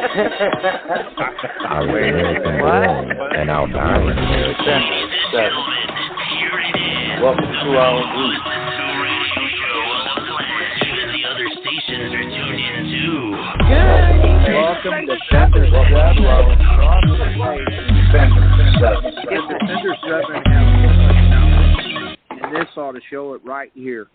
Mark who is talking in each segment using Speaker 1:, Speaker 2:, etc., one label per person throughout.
Speaker 1: I was American born, and I'll die in America.
Speaker 2: Welcome to our group. Welcome to Defenders Defenders 7 and this ought to show it right here.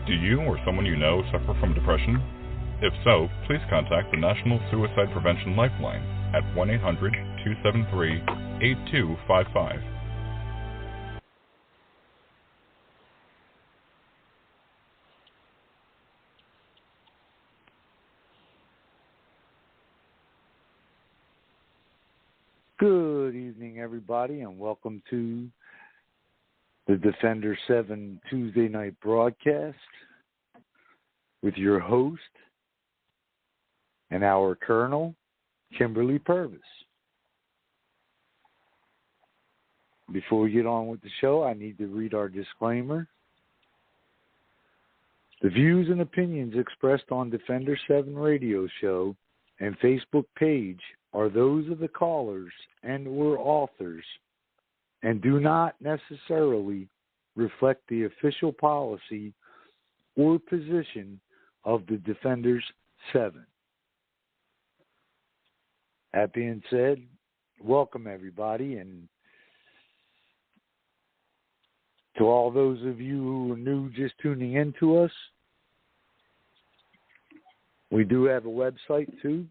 Speaker 3: Do you or someone you know suffer from depression? If so, please contact the National Suicide Prevention Lifeline at 1-800-273-8255.
Speaker 4: Good evening, everybody, and welcome to the Defenders 7 Tuesday night broadcast with your host and our Colonel, Kimberly Purvis. Before we get on with the show, I need to read our disclaimer. The views and opinions expressed on Defender 7 radio show and Facebook page are those of the callers and or authors and do not necessarily reflect the official policy or position of the Defenders 7. That being said, welcome everybody, and to all those of you who are new just tuning in to us, we do have a website too.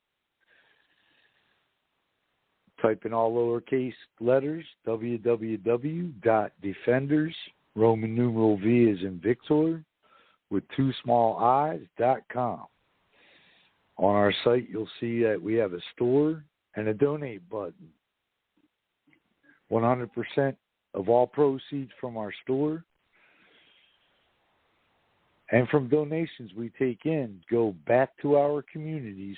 Speaker 4: Type in all lowercase letters, www.defenders, Roman numeral V as in Victor, with 2 small i's.com. On our site, you'll see that we have a store and a donate button. 100% of all proceeds from our store and from donations we take in go back to our communities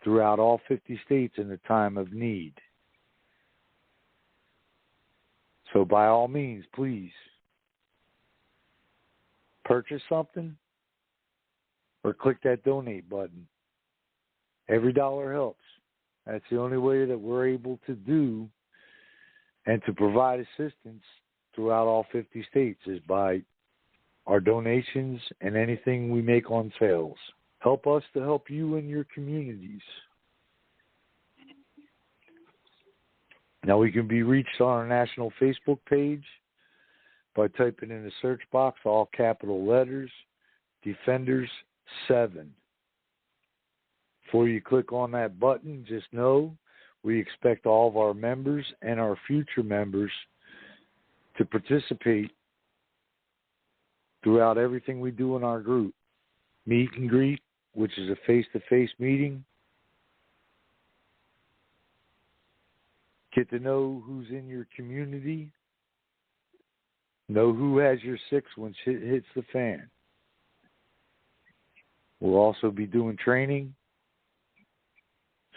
Speaker 4: throughout all 50 states in a time of need. So by all means, please purchase something or click that donate button. Every dollar helps. That's the only way that we're able to do and to provide assistance throughout all 50 states is by our donations and anything we make on sales. Help us to help you in your communities. Now, we can be reached on our national Facebook page by typing in the search box, all capital letters, Defenders 7. Before you click on that button, just know we expect all of our members and our future members to participate throughout everything we do in our group. Meet and greet, which is a face-to-face meeting. Get to know who's in your community. Know who has your six when shit hits the fan. We'll also be doing training,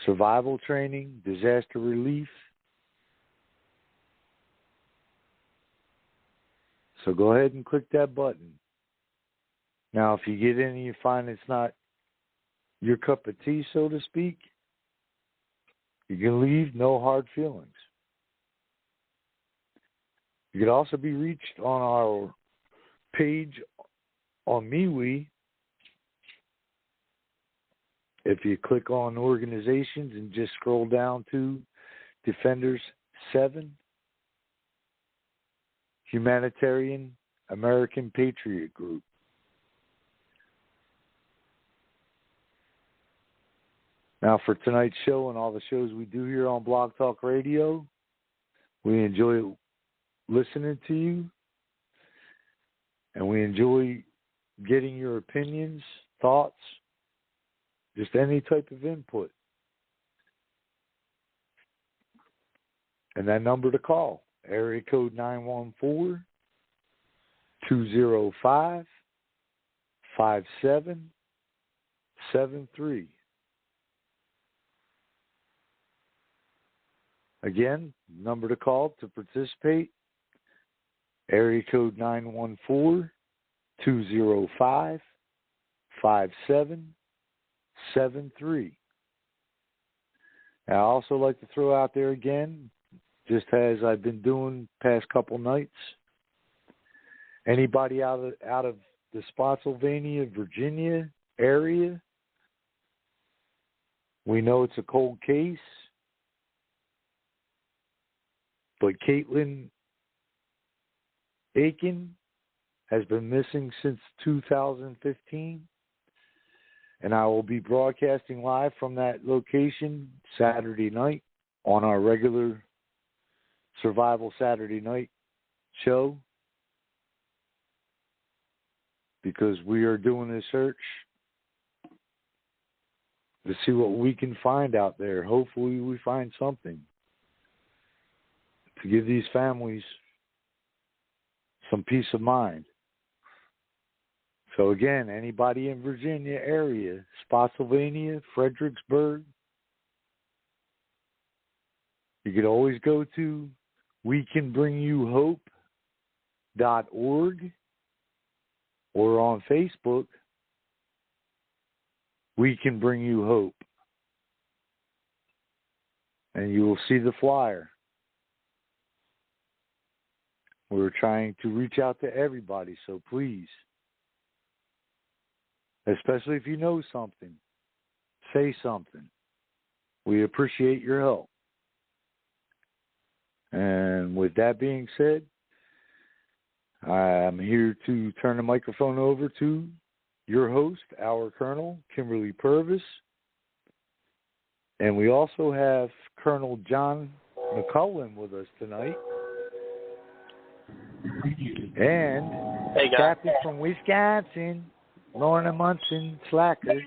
Speaker 4: survival training, disaster relief. So go ahead and click that button. Now, if you get in and you find it's not your cup of tea, so to speak, you can leave, no hard feelings. You could also be reached on our page on MeWe. If you click on organizations and just scroll down to Defenders 7, Humanitarian American Patriot Group. Now, for tonight's show and all the shows we do here on Blog Talk Radio, we enjoy listening to you, and we enjoy getting your opinions, thoughts, just any type of input. And that number to call, area code 914-205-57 914-203-7373. Again, number to call to participate, area code 914-205-5773. I also like to throw out there again, just as I've been doing past couple nights, anybody out of the Spotsylvania, Virginia area, we know it's a cold case, but Caitlin Aiken has been missing since 2015, and I will be broadcasting live from that location Saturday night on our regular Survival Saturday Night show, because we are doing a search to see what we can find out there. Hopefully we find something to give these families some peace of mind. So again, anybody in Virginia area, Spotsylvania, Fredericksburg, you could always go to wecanbringyouhope.org or on Facebook, We Can Bring You Hope. And you will see the flyer. We're trying to reach out to everybody, so please, especially if you know something, say something. We appreciate your help. And with that being said, I'm here to turn the microphone over to your host, our Colonel Kimberly Purvis. And we also have Colonel John McCullen with us tonight. And Captain from Wisconsin, Lorna Munson Slacker.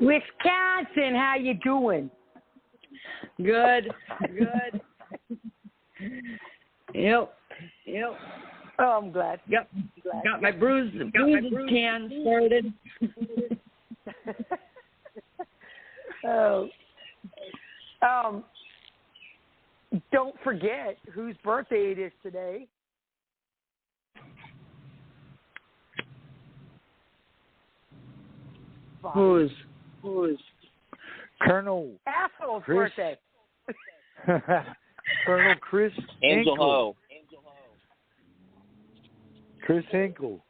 Speaker 5: Wisconsin, how you doing? Good. Yep. Oh, I'm glad. Yep. Got my bruises can started. Don't forget whose birthday it is today. Who's?
Speaker 4: Colonel
Speaker 5: Asshole's
Speaker 4: Chris.
Speaker 5: birthday.
Speaker 4: Colonel Chris
Speaker 2: Angel
Speaker 4: Hinkle.
Speaker 2: Ho.
Speaker 4: Chris Hinkle.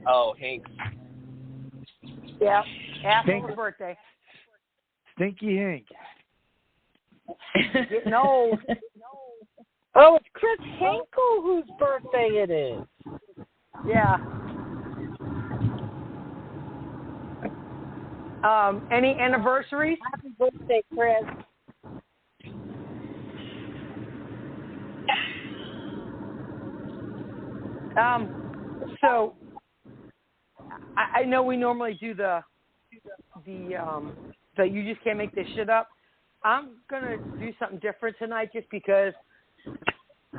Speaker 2: Oh, Hank.
Speaker 5: Yeah, asshole's birthday.
Speaker 4: Stinky Hank.
Speaker 5: Getting old.
Speaker 6: Oh, it's Chris Hinkle whose birthday it is.
Speaker 5: Yeah. Any anniversaries?
Speaker 6: Happy birthday, Chris.
Speaker 5: So I know we normally do the you just can't make this shit up. I'm gonna do something different tonight, just because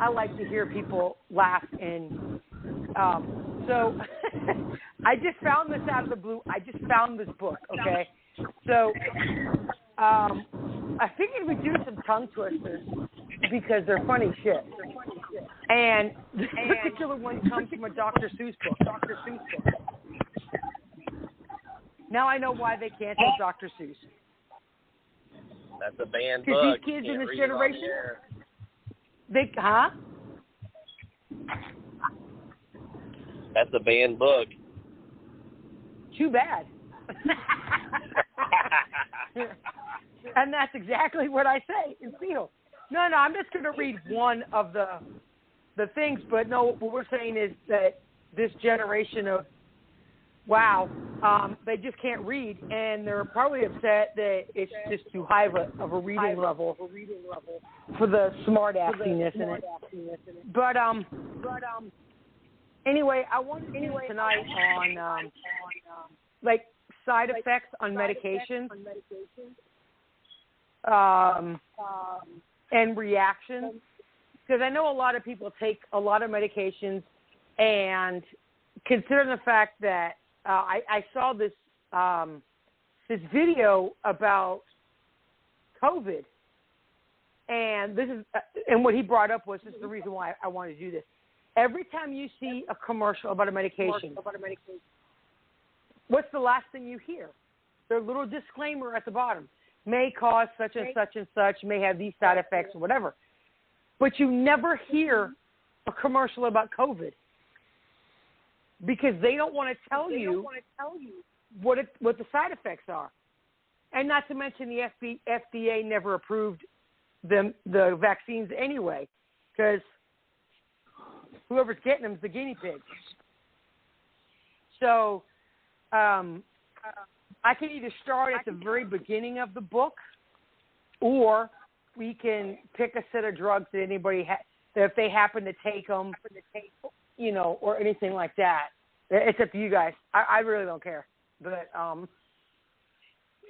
Speaker 5: I like to hear people laugh. And so I just found this out of the blue. I just found this book. Okay, so I figured we'd do some tongue twisters because they're funny shit. And this particular one comes from a Dr. Seuss book. Now I know why they can't say Dr. Seuss.
Speaker 2: That's a banned
Speaker 5: Because
Speaker 2: book.
Speaker 5: these kids in
Speaker 2: Can't
Speaker 5: this
Speaker 2: read it on the
Speaker 5: generation,
Speaker 2: air. That's a banned book.
Speaker 5: Too bad. And that's exactly what I say and feel. No, I'm just going to read one of the things, but no, what we're saying is that this generation of, they just can't read, and they're probably upset that it's just too high of a reading level for the smart assiness in it. But anyway, I want to do tonight on like side effects on medications and reactions, because I know a lot of people take a lot of medications and considering the fact that I saw this this video about COVID, and this is and what he brought up was this is the reason why I wanted to do this. Every time you see a commercial about a medication, what's the last thing you hear? Their little disclaimer at the bottom. May cause such and such and such, may have these side effects or whatever. But you never hear a commercial about COVID because they don't want to tell you what the side effects are. And not to mention the FDA never approved the vaccines anyway because whoever's getting them is the guinea pig. So I can either start at the very beginning of the book, or we can pick a set of drugs that anybody that if they happen to take them, you know, or anything like that. It's up to you guys. I really don't care. But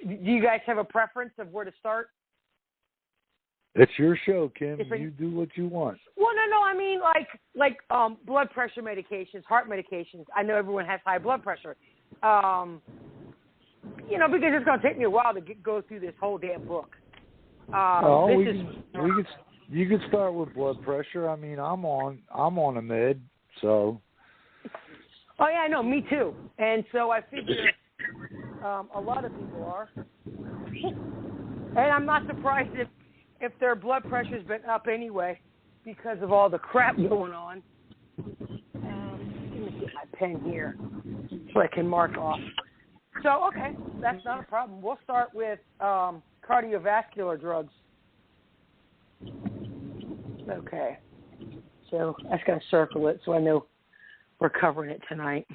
Speaker 5: do you guys have a preference of where to start?
Speaker 4: It's your show, Kim. You do what you want.
Speaker 5: Well, no. I mean, like blood pressure medications, heart medications. I know everyone has high blood pressure. You know, because it's going to take me a while to go through this whole damn book. You could start with blood pressure. I mean, I'm on a med, so. Oh yeah, I know. Me too. And so I figure a lot of people are, and I'm not surprised if their blood pressure's been up anyway because of all the crap going on. Let me get my pen here so I can mark off. So, okay, that's not a problem. We'll start with cardiovascular drugs. Okay. So I just got to circle it so I know we're covering it tonight.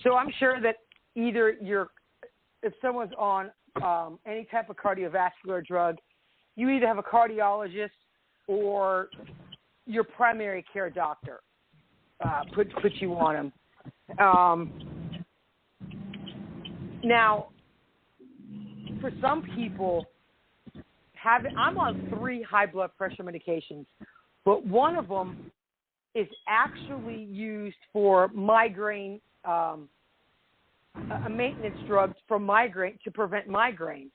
Speaker 5: So I'm sure that either if someone's on any type of cardiovascular drug, you either have a cardiologist or your primary care doctor put you on them. Now, for some people, I'm on 3 high blood pressure medications, but one of them is actually used for migraine, a maintenance drug for migraine to prevent migraines.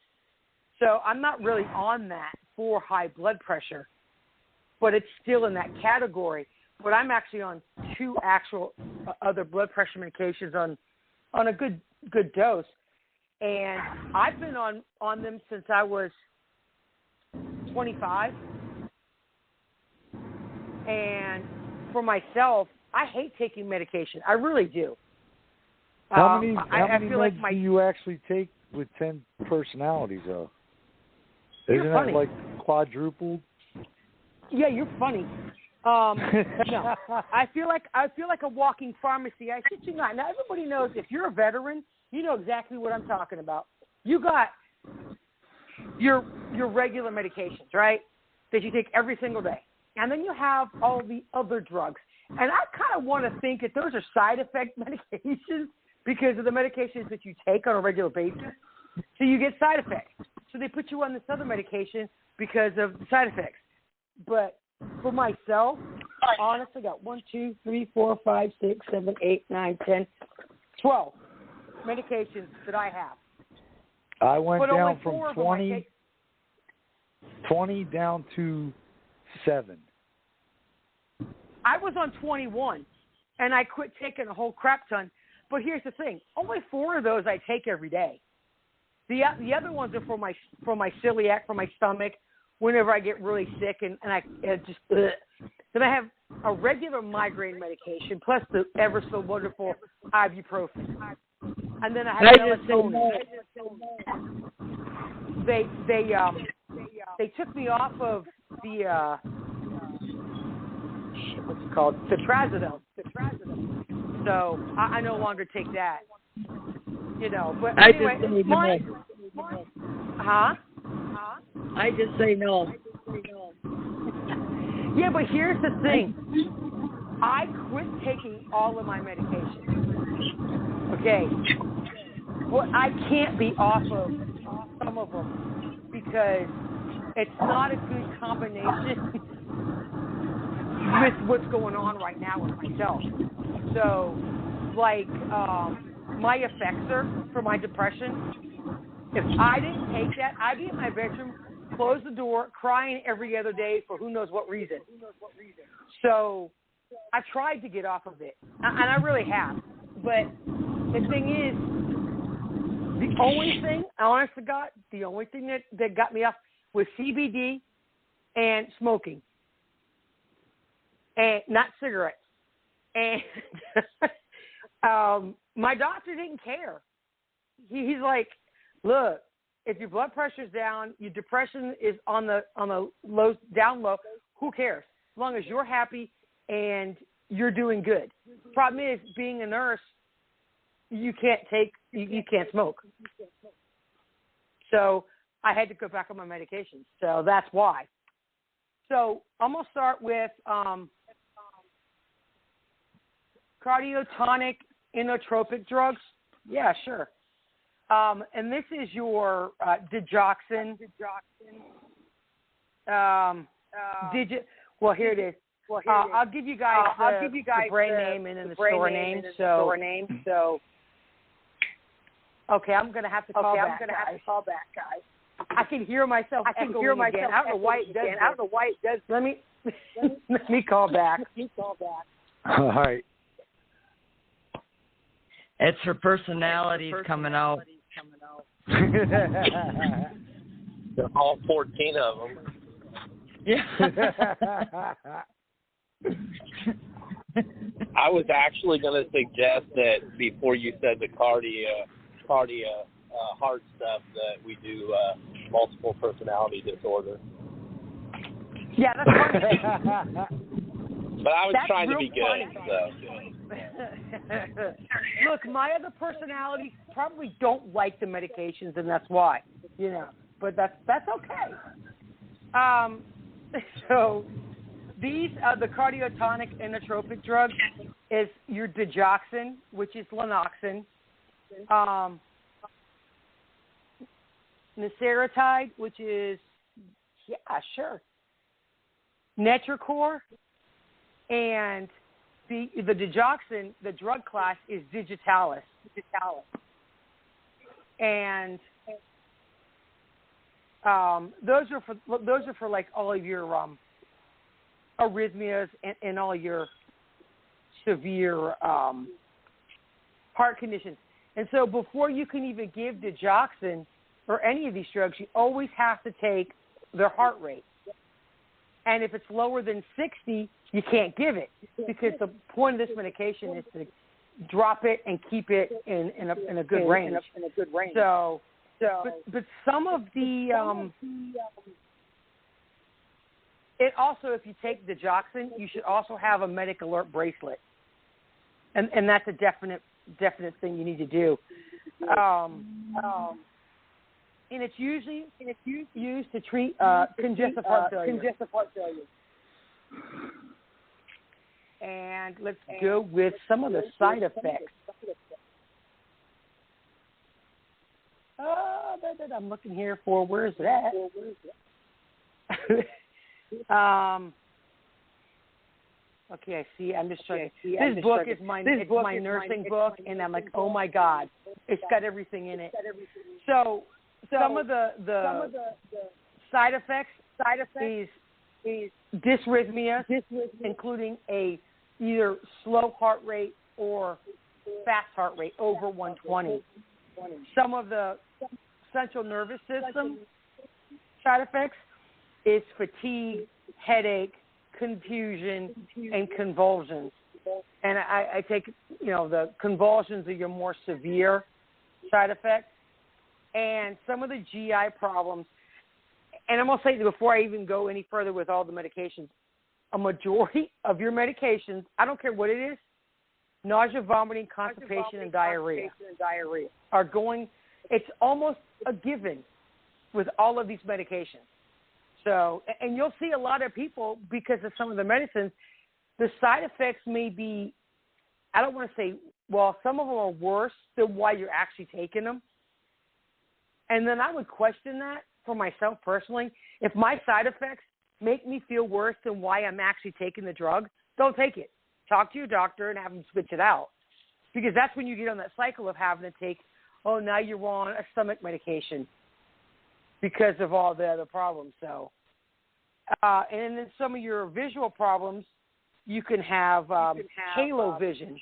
Speaker 5: So I'm not really on that for high blood pressure, but it's still in that category. But I'm actually on 2 actual other blood pressure medications on a good dose. And I've been on them since I was 25. And for myself, I hate taking medication. I really do.
Speaker 4: How many meds do you actually take with 10 personalities, though? Isn't that like quadrupled?
Speaker 5: Yeah, you're funny. No, I feel like a walking pharmacy. I shit you not. Now everybody knows if you're a veteran, you know exactly what I'm talking about. You got your regular medications, right, that you take every single day, and then you have all the other drugs. And I kind of want to think that those are side effect medications because of the medications that you take on a regular basis. So you get side effects. So they put you on this other medication because of the side effects. But for myself, honestly, I got 1, 2, 3, 4, 5, 6, 7, 8, 9, 10, 12 medications that I have.
Speaker 4: I went down from 20 down to 7.
Speaker 5: I was on 21, and I quit taking a whole crap ton. But here's the thing: only 4 of those I take every day. The other ones are for my celiac, for my stomach, whenever I get really sick, and I just. Then I have a regular migraine medication plus the ever so wonderful ibuprofen, and then I have melatonin. They took me off of the what's it called? Trazodone. So I no longer take that. You know, but anyway, Huh?
Speaker 6: I just say no.
Speaker 5: Yeah, but here's the thing. I quit taking all of my medications. Okay. Well, I can't be off of some of them because it's not a good combination. with what's going on right now with myself. So, like, my Effexor for my depression, if I didn't take that, I'd be in my bedroom, close the door, crying every other day for who knows what reason. So I tried to get off of it, and I really have. But the thing is, the only thing, honest to God, the only thing that got me off was CBD and smoking, and not cigarettes. And my doctor didn't care. He's like, look, if your blood pressure's down, your depression is on the low, down low, who cares? As long as you're happy and you're doing good. Problem is, being a nurse, you can't smoke. So I had to go back on my medications. So that's why. So I'm going to start with cardiotonic inotropic drugs. Yeah, sure. And this is your digoxin. Well, here it is. I'll give you guys the brand name and then the store name. So, okay, I'm going to have to call back, guys. I can hear myself echoing again. I don't know why it does. Let me call back.
Speaker 4: All right.
Speaker 7: It's her personalities coming out.
Speaker 2: They're all 14 of them.
Speaker 7: Yeah.
Speaker 2: I was actually going to suggest that before you said the cardia heart stuff, that we do multiple personality disorder.
Speaker 5: Yeah, that's funny.
Speaker 2: But I was
Speaker 5: That's
Speaker 2: trying to be
Speaker 5: funny.
Speaker 2: good. So.
Speaker 5: Look, my other personalities probably don't like the medications, and that's why, But that's okay. So these the cardiotonic inotropic drugs is your digoxin, which is Lanoxin, Niseratide, which is Netracor, and the digoxin, the drug class is Digitalis. And those are for like all of your arrhythmias and all your severe heart conditions. And so before you can even give digoxin or any of these drugs, you always have to take their heart rate. And if it's lower than 60, you can't give it, because the point of this medication is to drop it and keep it in a good range. So, but some of the it also, if you take digoxin, you should also have a medic alert bracelet, and that's a definite thing you need to do. And it's usually used to treat congestive heart failure. And let's go with some of the side effects. I'm looking here for, where is it at? Okay, I see. I'm just trying to. This book is my nursing book, and I'm like, oh my God, it's got everything in it. So some of the side effects is dysrhythmia, including either slow heart rate or fast heart rate over 120. Some of the central nervous system side effects is fatigue, headache, confusion, and convulsions. And I take, the convulsions are your more severe side effects. And some of the GI problems, and I'm going to say before I even go any further with all the medications, a majority of your medications, I don't care what it is, nausea, vomiting, constipation, and diarrhea are going, it's almost a given with all of these medications. So, and you'll see a lot of people, because of some of the medicines, the side effects may be, I don't want to say, well, some of them are worse than why you're actually taking them. And then I would question that for myself personally. If my side effects make me feel worse than why I'm actually taking the drug, don't take it. Talk to your doctor and have them switch it out. Because that's when you get on that cycle of having to take, now you're on a stomach medication because of all the other problems. So, and then some of your visual problems, you can have halo vision.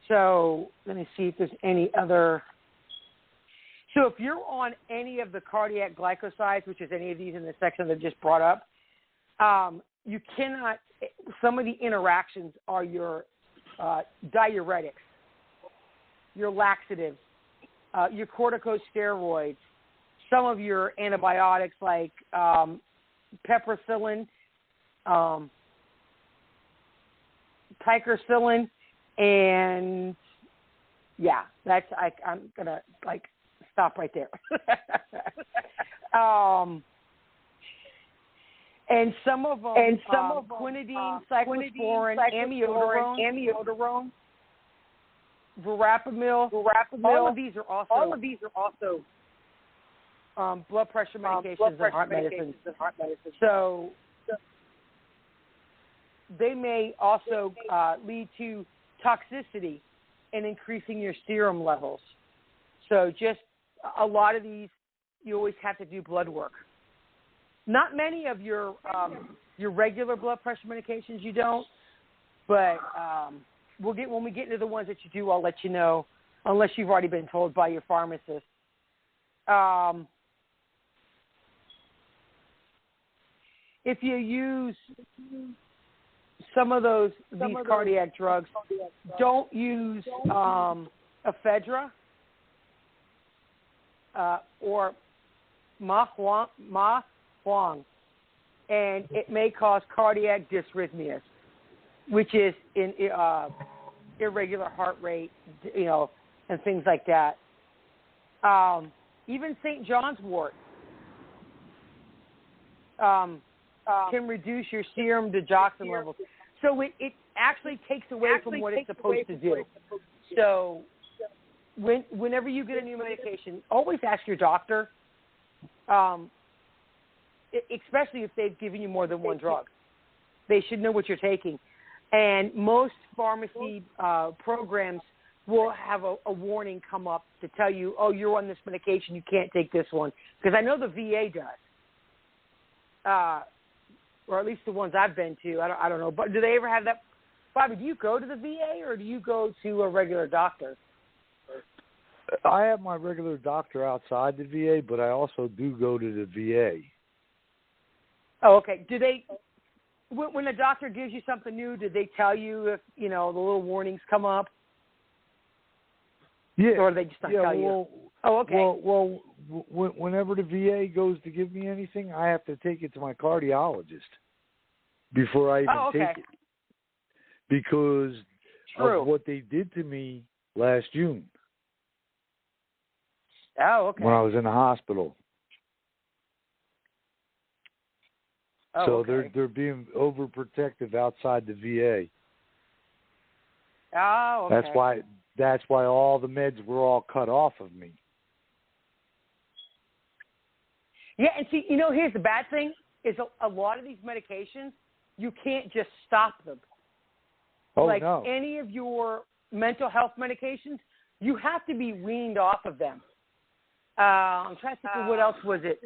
Speaker 5: So let me see if there's any other. So if you're on any of the cardiac glycosides, which is any of these in the section that I just brought up, you cannot, some of the interactions are your diuretics, your laxatives, your corticosteroids, some of your antibiotics like piperacillin, ticarcillin, and I'm going to stop right there. And some of them, quinidine, cyclosporin, amiodarone, verapamil. All of these are also blood pressure medications and heart medicines. So they may also lead to toxicity and increasing your serum levels. So just a lot of these, you always have to do blood work. Not many of your regular blood pressure medications you don't, but when we get into the ones that you do, I'll let you know, unless you've already been told by your pharmacist. If you use some of these cardiac drugs, don't use ephedra or mahuang, and it may cause cardiac dysrhythmias, which is irregular heart rate, and things like that. Even St. John's wort can reduce your serum digoxin levels. So it actually takes away from what it's supposed to do. So whenever you get a new medication, always ask your doctor, especially if they've given you more than one drug. They should know what you're taking. And most pharmacy programs will have a warning come up to tell you, you're on this medication, you can't take this one. Because I know the VA does. Or at least the ones I've been to. I don't know. But do they ever have that? Bobby, do you go to the VA or do you go to a regular doctor?
Speaker 4: I have my regular doctor outside the VA, but I also do go to the VA.
Speaker 5: Oh, okay. Do they, when the doctor gives you something new, did they tell you if, the little warnings come up?
Speaker 4: Yeah.
Speaker 5: Or do they just not tell you? Oh, okay.
Speaker 4: Well, whenever the VA goes to give me anything, I have to take it to my cardiologist before I even take it. Because of what they did to me last June.
Speaker 5: Oh, okay.
Speaker 4: When I was in the hospital. So they're being overprotective outside the VA.
Speaker 5: Oh, okay.
Speaker 4: That's why all the meds were all cut off of me.
Speaker 5: Yeah, and see, here's the bad thing, is a lot of these medications, you can't just stop them.
Speaker 4: No.
Speaker 5: Any of your mental health medications, you have to be weaned off of them. I'm trying to think of what else was it.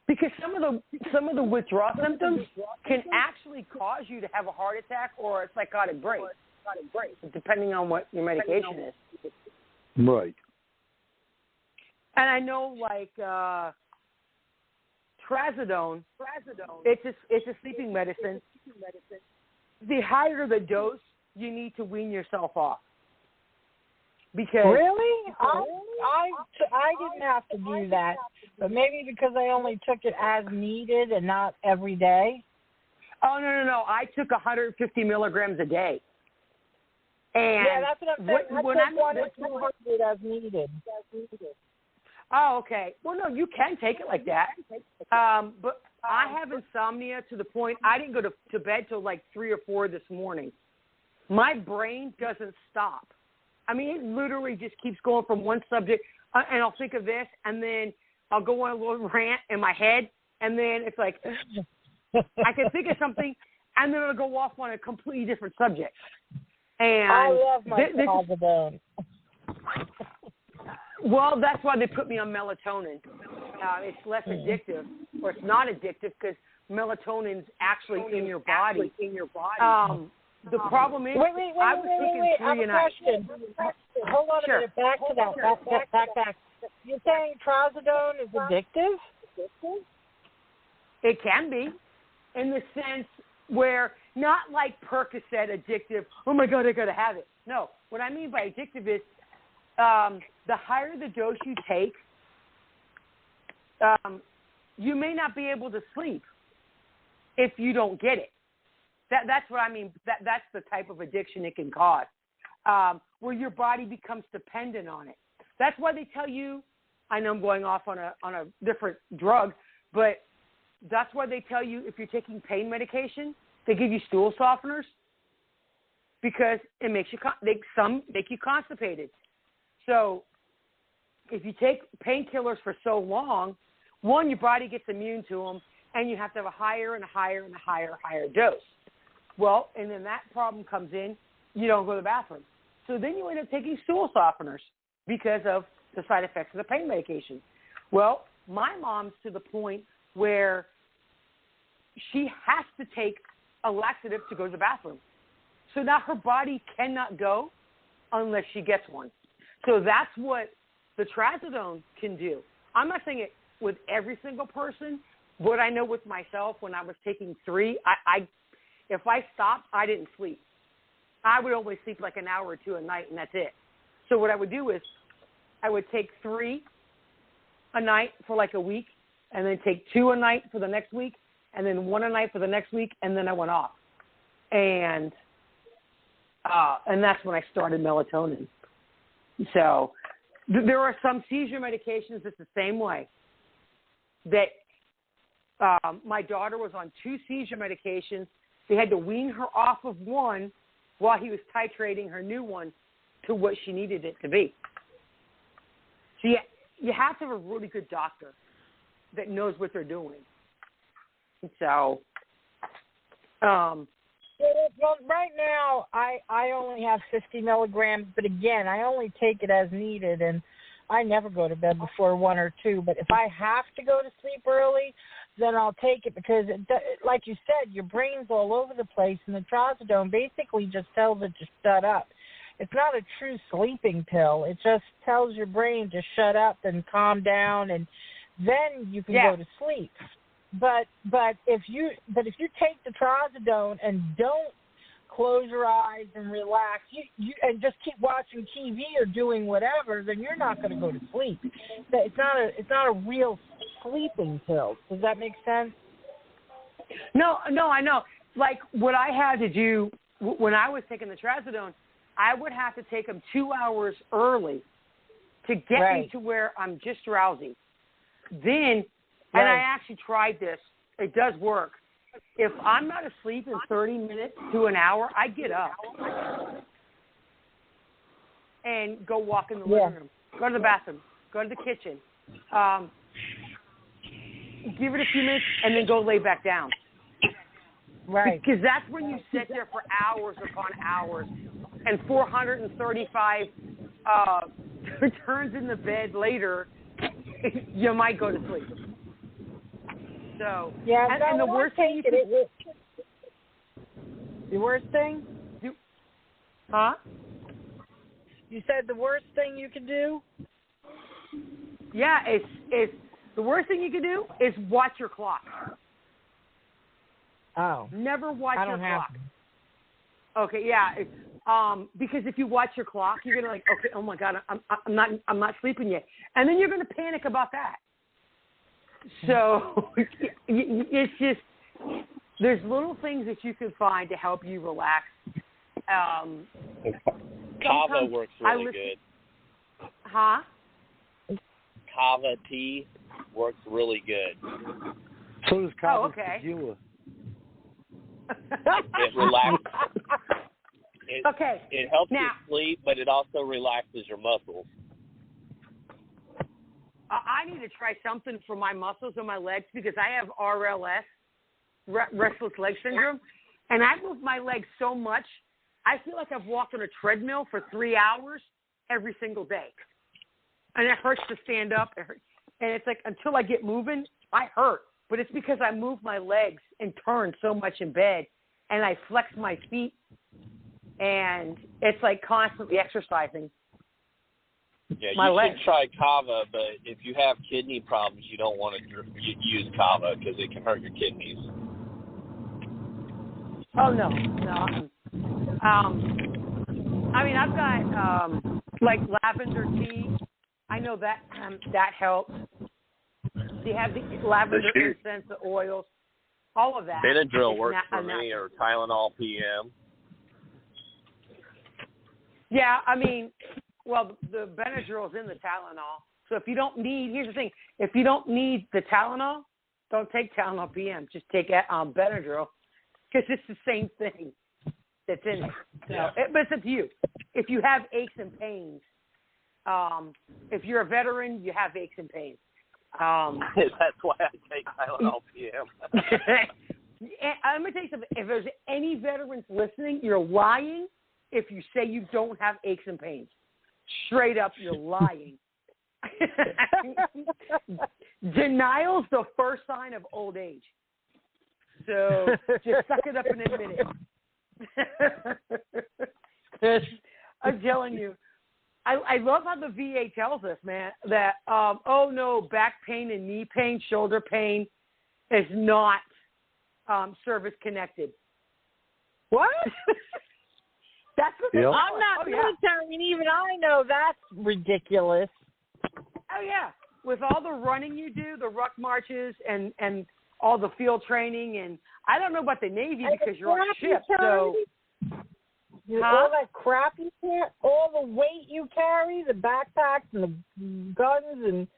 Speaker 5: Because some of the withdrawal symptoms can actually cause you to have a heart attack or a psychotic break, depending on what your medication is.
Speaker 4: Right.
Speaker 5: And I know, trazodone, it's a sleeping medicine. The higher the dose, you need to wean yourself off. Because
Speaker 6: really? I didn't have to do that, but maybe because I only took it as needed and not every day.
Speaker 5: Oh, no. I took 150 milligrams a day. And
Speaker 6: yeah, that's what I'm saying. I took 1 to 200 as needed.
Speaker 5: Oh, okay. Well, no, you can take it like that. But I have insomnia to the point I didn't go to bed till 3 or 4 this morning. My brain doesn't stop I mean, it literally just keeps going from one subject, and I'll think of this, and then I'll go on a little rant in my head, and then it's like I can think of something, and then it'll go off on a completely different subject. And
Speaker 6: I love my trazodone.
Speaker 5: Well, that's why they put me on melatonin. It's less addictive, or it's not addictive because melatonin's actually in your body. The problem is, I was taking 3 a night.
Speaker 6: Question. Hold on a minute. Back to that. Back. You're saying trazodone is addictive?
Speaker 5: It can be, in the sense where not like Percocet addictive. Oh my God, I gotta have it. No, what I mean by addictive is the higher the dose you take, you may not be able to sleep if you don't get it. That's what I mean. That's the type of addiction it can cause, where your body becomes dependent on it. That's why they tell you. I know I'm going off on a different drug, but that's why they tell you if you're taking pain medication, they give you stool softeners because it makes you. Some make you constipated. So if you take painkillers for so long, one, your body gets immune to them, and you have to have a higher and a higher and a higher dose. Well, and then that problem comes in, you don't go to the bathroom. So then you end up taking stool softeners because of the side effects of the pain medication. Well, my mom's to the point where she has to take a laxative to go to the bathroom. So now her body cannot go unless she gets one. So that's what the trazodone can do. I'm not saying it with every single person, but I know with myself when I was taking 3, if I stopped, I didn't sleep. I would only sleep like an hour or 2 a night, and that's it. So what I would do is I would take 3 a night for like a week, and then take 2 a night for the next week, and then 1 a night for the next week, and then I went off. And that's when I started melatonin. So there are some seizure medications that's the same way. That my daughter was on 2 seizure medications. They had to wean her off of one while he was titrating her new one to what she needed it to be. So you have to have a really good doctor that knows what they're doing. So,
Speaker 6: well, right now I only have 50 milligrams, but again, I only take it as needed, and I never go to bed before 1 or 2. But if I have to go to sleep early, then I'll take it because, like you said, your brain's all over the place, and the trazodone basically just tells it to shut up. It's not a true sleeping pill. It just tells your brain to shut up and calm down, and then you can go to sleep. But if you take the trazodone and don't close your eyes and relax, you and just keep watching TV or doing whatever, then you're not going to go to sleep. It's not a real sleeping pill. Does that make sense?
Speaker 5: No, I know. Like what I had to do when I was taking the trazodone, I would have to take them 2 hours early to get me to where I'm just drowsy. Then, and I actually tried this. It does work. If I'm not asleep in 30 minutes to an hour, I get up and go walk in the living room, go to the bathroom, go to the kitchen, give it a few minutes, and then go lay back down.
Speaker 6: Right.
Speaker 5: Because that's when you sit there for hours upon hours, and 435 turns in the bed later, you might go to sleep. So, and the worst thing
Speaker 6: the worst thing?
Speaker 5: Huh?
Speaker 6: You said the worst thing you could do?
Speaker 5: Yeah, it's the worst thing you can do is watch your clock.
Speaker 6: Oh.
Speaker 5: Never watch your clock.
Speaker 6: To.
Speaker 5: Okay, yeah. Because if you watch your clock, you're gonna okay, oh my God, I'm not sleeping yet, and then you're gonna panic about that. So it's just there's little things that you can find to help you relax.
Speaker 2: Kava works really good.
Speaker 5: Huh?
Speaker 2: Kava tea works really good.
Speaker 4: So does Kava
Speaker 5: okay.
Speaker 4: tequila.
Speaker 2: It relaxes. It helps you sleep, but it also relaxes your muscles.
Speaker 5: I need to try something for my muscles and my legs because I have RLS, restless leg syndrome, and I move my legs so much, I feel like I've walked on a treadmill for 3 hours every single day. And it hurts to stand up. And it's like until I get moving, I hurt. But it's because I move my legs and turn so much in bed, and I flex my feet, and it's like constantly exercising.
Speaker 2: Yeah,
Speaker 5: my
Speaker 2: you
Speaker 5: legs.
Speaker 2: should try kava, but if you have kidney problems, you don't want to use kava because it can hurt your kidneys.
Speaker 5: Oh, no. I mean, I've got, like, lavender tea. I know that that helps. They have the lavender incense, the oils, all of that.
Speaker 2: Benadryl works for me, or Tylenol PM.
Speaker 5: Yeah, I mean, well, the Benadryl's in the Tylenol. So if you don't need, here's the thing, if you don't need the Tylenol, don't take Tylenol PM. Just take Benadryl because it's the same thing that's in it. So, but it's up to you. If you have aches and pains, if you're a veteran, you have aches and pains.
Speaker 2: That's why I take Tylenol PM.
Speaker 5: I'm going to tell you something. If there's any veterans listening, you're lying if you say you don't have aches and pains. Straight up, you're lying. Denial's the first sign of old age. So just suck it up and admit it. I'm telling you. I love how the VA tells us, man, that, oh, no, back pain and knee pain, shoulder pain is not service-connected.
Speaker 6: What?
Speaker 5: That's what they
Speaker 6: I'm not military, and even I know that's ridiculous.
Speaker 5: Oh, yeah. With all the running you do, the ruck marches, and all the field training, and I don't know about the Navy because you're on ship, so...
Speaker 6: All that crap you carry, all the weight you carry, the backpacks and the guns and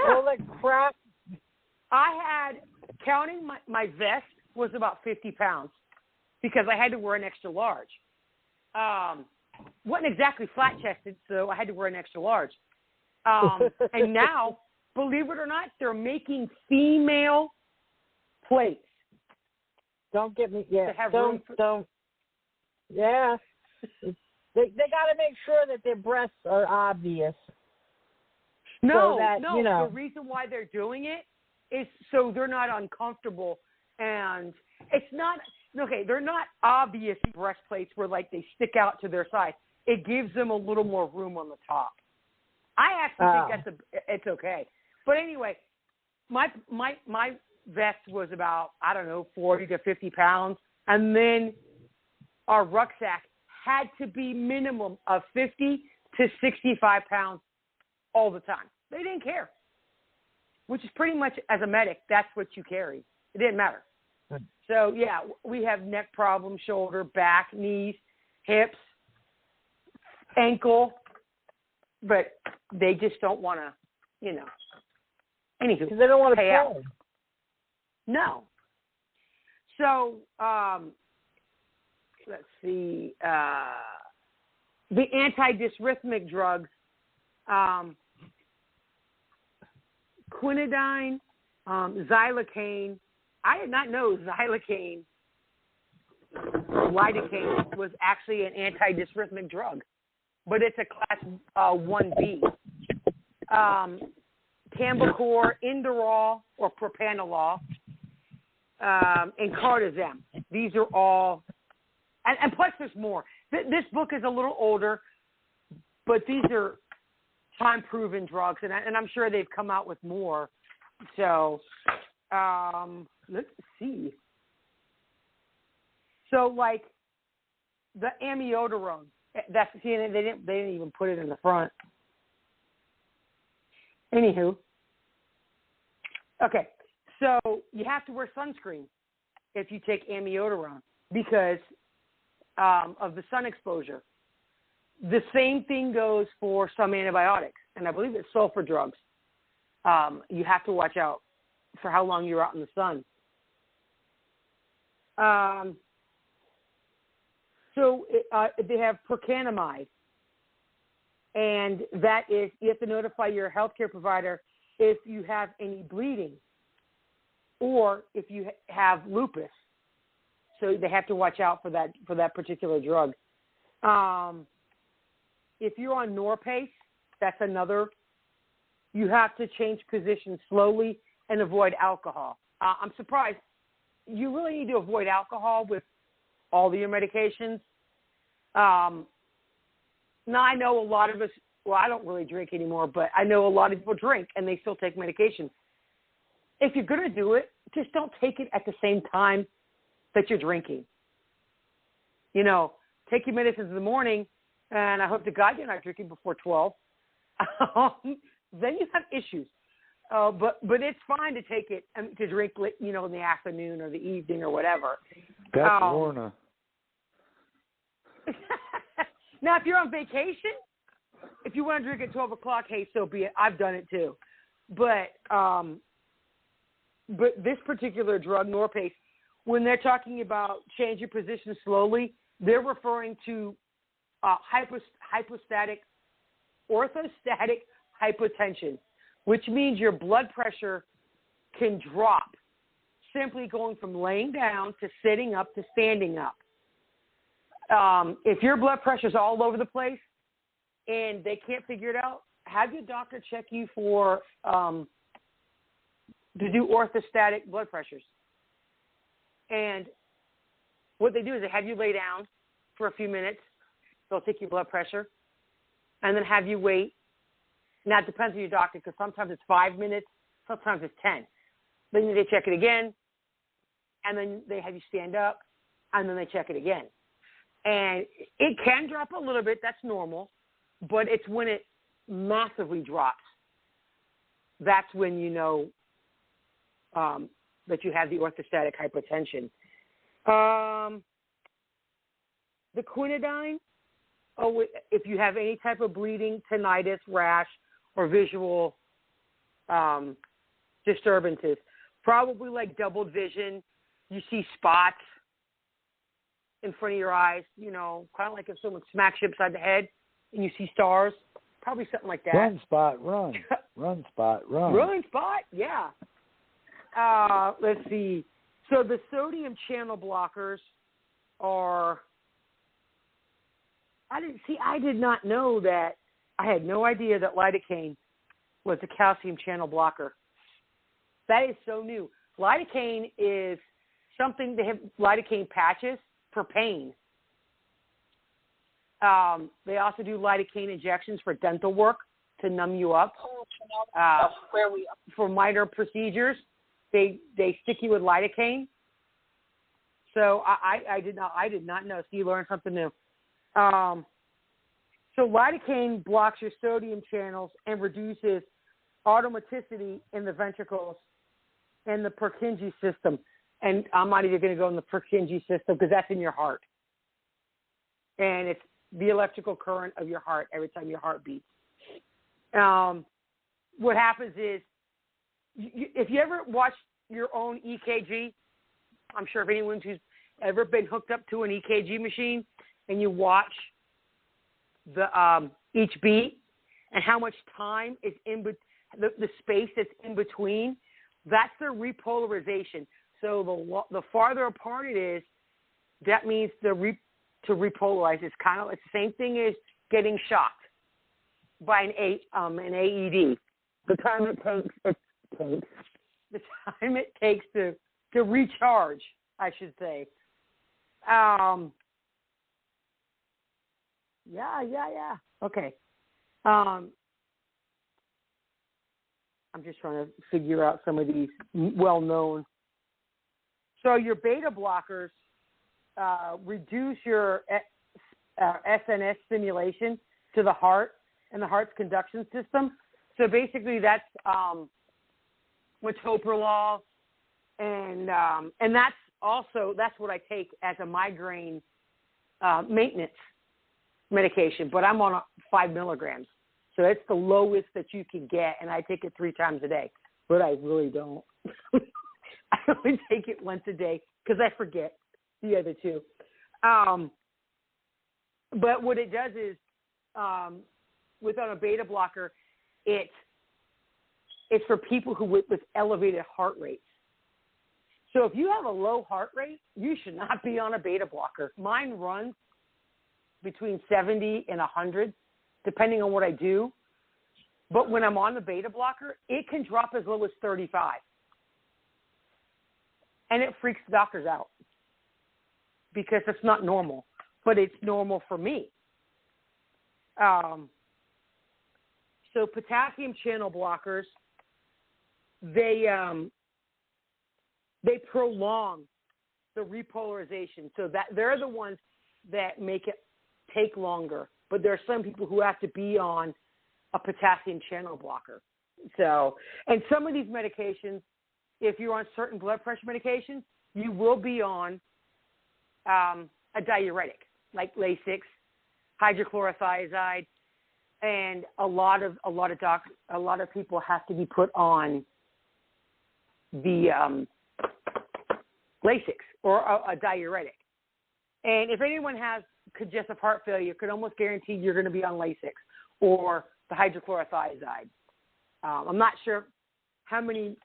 Speaker 6: all that crap.
Speaker 5: I had, counting my vest was about 50 pounds because I had to wear an extra large. Wasn't exactly flat-chested, so I had to wear an extra large. And now, believe it or not, they're making female plates.
Speaker 6: Don't get me, don't. Yeah. They got to make sure that their breasts are obvious.
Speaker 5: No,
Speaker 6: so that,
Speaker 5: no.
Speaker 6: You know.
Speaker 5: The reason why they're doing it is so they're not uncomfortable, and it's not they're not obvious breastplates where like they stick out to their side. It gives them a little more room on the top. I actually think it's okay. But anyway, my vest was about 40 to 50 pounds, and then our rucksack had to be minimum of 50 to 65 pounds all the time. They didn't care, which is pretty much, as a medic, that's what you carry. It didn't matter. So, yeah, we have neck problems, shoulder, back, knees, hips, ankle, but they just don't want to, Anywho.
Speaker 6: Because they don't want to pay
Speaker 5: out. No. So, let's see, the antidysrhythmic drugs, quinidine, xylocaine. I did not know xylocaine, lidocaine, was actually an antidysrhythmic drug, but it's a class 1B. Cambacor, Inderol, or propranolol, and Cardizem. These are all... And plus, there's more. This book is a little older, but these are time-proven drugs, and I'm sure they've come out with more. So, let's see. So, like the amiodarone, they didn't even put it in the front. Anywho, okay. So you have to wear sunscreen if you take amiodarone because of the sun exposure. The same thing goes for some antibiotics, and I believe it's sulfur drugs. You have to watch out for how long you're out in the sun. So they have procainamide, and that is, you have to notify your healthcare provider if you have any bleeding or if you have lupus. So they have to watch out for that particular drug. If you're on Norpace, that's another. You have to change positions slowly and avoid alcohol. I'm surprised. You really need to avoid alcohol with all of your medications. Now, I know a lot of us, well, I don't really drink anymore, but I know a lot of people drink and they still take medication. If you're going to do it, just don't take it at the same time that you're drinking. You know, take your medicines in the morning, and I hope to God you're not drinking before 12. Then you have issues. But it's fine to take it, to drink, you know, in the afternoon or the evening or whatever.
Speaker 4: That's Lorna.
Speaker 5: Now, if you're on vacation, if you want to drink at 12 o'clock, hey, so be it. I've done it too. But this particular drug, Norpace, when they're talking about change your position slowly, they're referring to orthostatic hypotension, which means your blood pressure can drop simply going from laying down to sitting up to standing up. If your blood pressure is all over the place and they can't figure it out, have your doctor check you for to do orthostatic blood pressures. And what they do is they have you lay down for a few minutes. They'll take your blood pressure and then have you wait. Now, it depends on your doctor because sometimes it's 5 minutes, sometimes it's 10. Then they check it again, and then they have you stand up, and then they check it again. And it can drop a little bit. That's normal. But it's when it massively drops. That's when you know that you have the orthostatic hypotension. The quinidine, if you have any type of bleeding, tinnitus, rash, or visual disturbances, probably like doubled vision, you see spots in front of your eyes, you know, kind of like if someone smacks you upside the head and you see stars, probably something like that.
Speaker 4: Run, Spot, run. Run, Spot, run.
Speaker 5: Run, Spot, yeah. Let's see. So the sodium channel blockers are, I did not know that. I had no idea that lidocaine was a calcium channel blocker. That is so new. Lidocaine is something, they have lidocaine patches for pain. They also do lidocaine injections for dental work to numb you up. For minor procedures, they stick you with lidocaine. So I did not know. So you learned something new. So lidocaine blocks your sodium channels and reduces automaticity in the ventricles and the Purkinje system. And I'm not even going to go in the Purkinje system because that's in your heart. And it's the electrical current of your heart every time your heart beats. What happens is, if you ever watch your own EKG, I'm sure if anyone who's ever been hooked up to an EKG machine and you watch the each beat and how much time is in the space that's in between, that's the repolarization. So the farther apart it is, that means to repolarize. It's kind of, it's the same thing as getting shocked by an AED. The time it takes to recharge, I should say. Yeah. Okay. I'm just trying to figure out some of these well-known. So your beta blockers reduce your SNS stimulation to the heart and the heart's conduction system. So basically, that's metoprolol, and that's what I take as a migraine maintenance medication. But I'm on 5 milligrams, so it's the lowest that you can get, and I take it 3 times a day. But I really don't. I only take it once a day because I forget the other 2. But what it does is, on a beta blocker, it's for people who with elevated heart rates. So if you have a low heart rate, you should not be on a beta blocker. Mine runs between 70 and 100, depending on what I do. But when I'm on the beta blocker, it can drop as low as 35. And it freaks the doctors out because it's not normal, but it's normal for me. So potassium channel blockers, they prolong the repolarization. So that they're the ones that make it take longer. But there are some people who have to be on a potassium channel blocker. So, and some of these medications, if you're on certain blood pressure medications, you will be on a diuretic like Lasix, hydrochlorothiazide, and a lot of people have to be put on the Lasix or a diuretic. And if anyone has congestive heart failure, you could almost guarantee you're going to be on Lasix or the hydrochlorothiazide. I'm not sure how many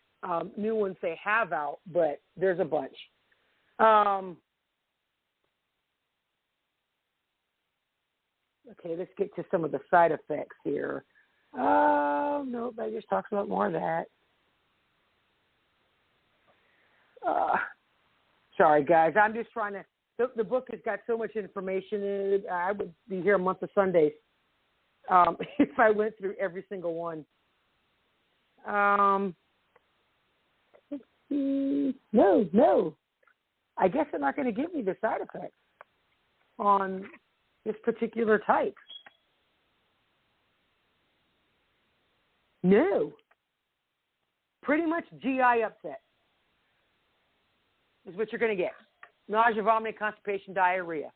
Speaker 5: new ones they have out, but there's a bunch. Okay, let's get to some of the side effects here. Oh, no, that just talks about more of that. Sorry, guys. I'm just trying to – the book has got so much information in it. I would be here a month of Sundays if I went through every single one. No. I guess they're not going to give me the side effects on this particular type. No. Pretty much GI upset is what you're going to get. Nausea, vomiting, constipation, diarrhea.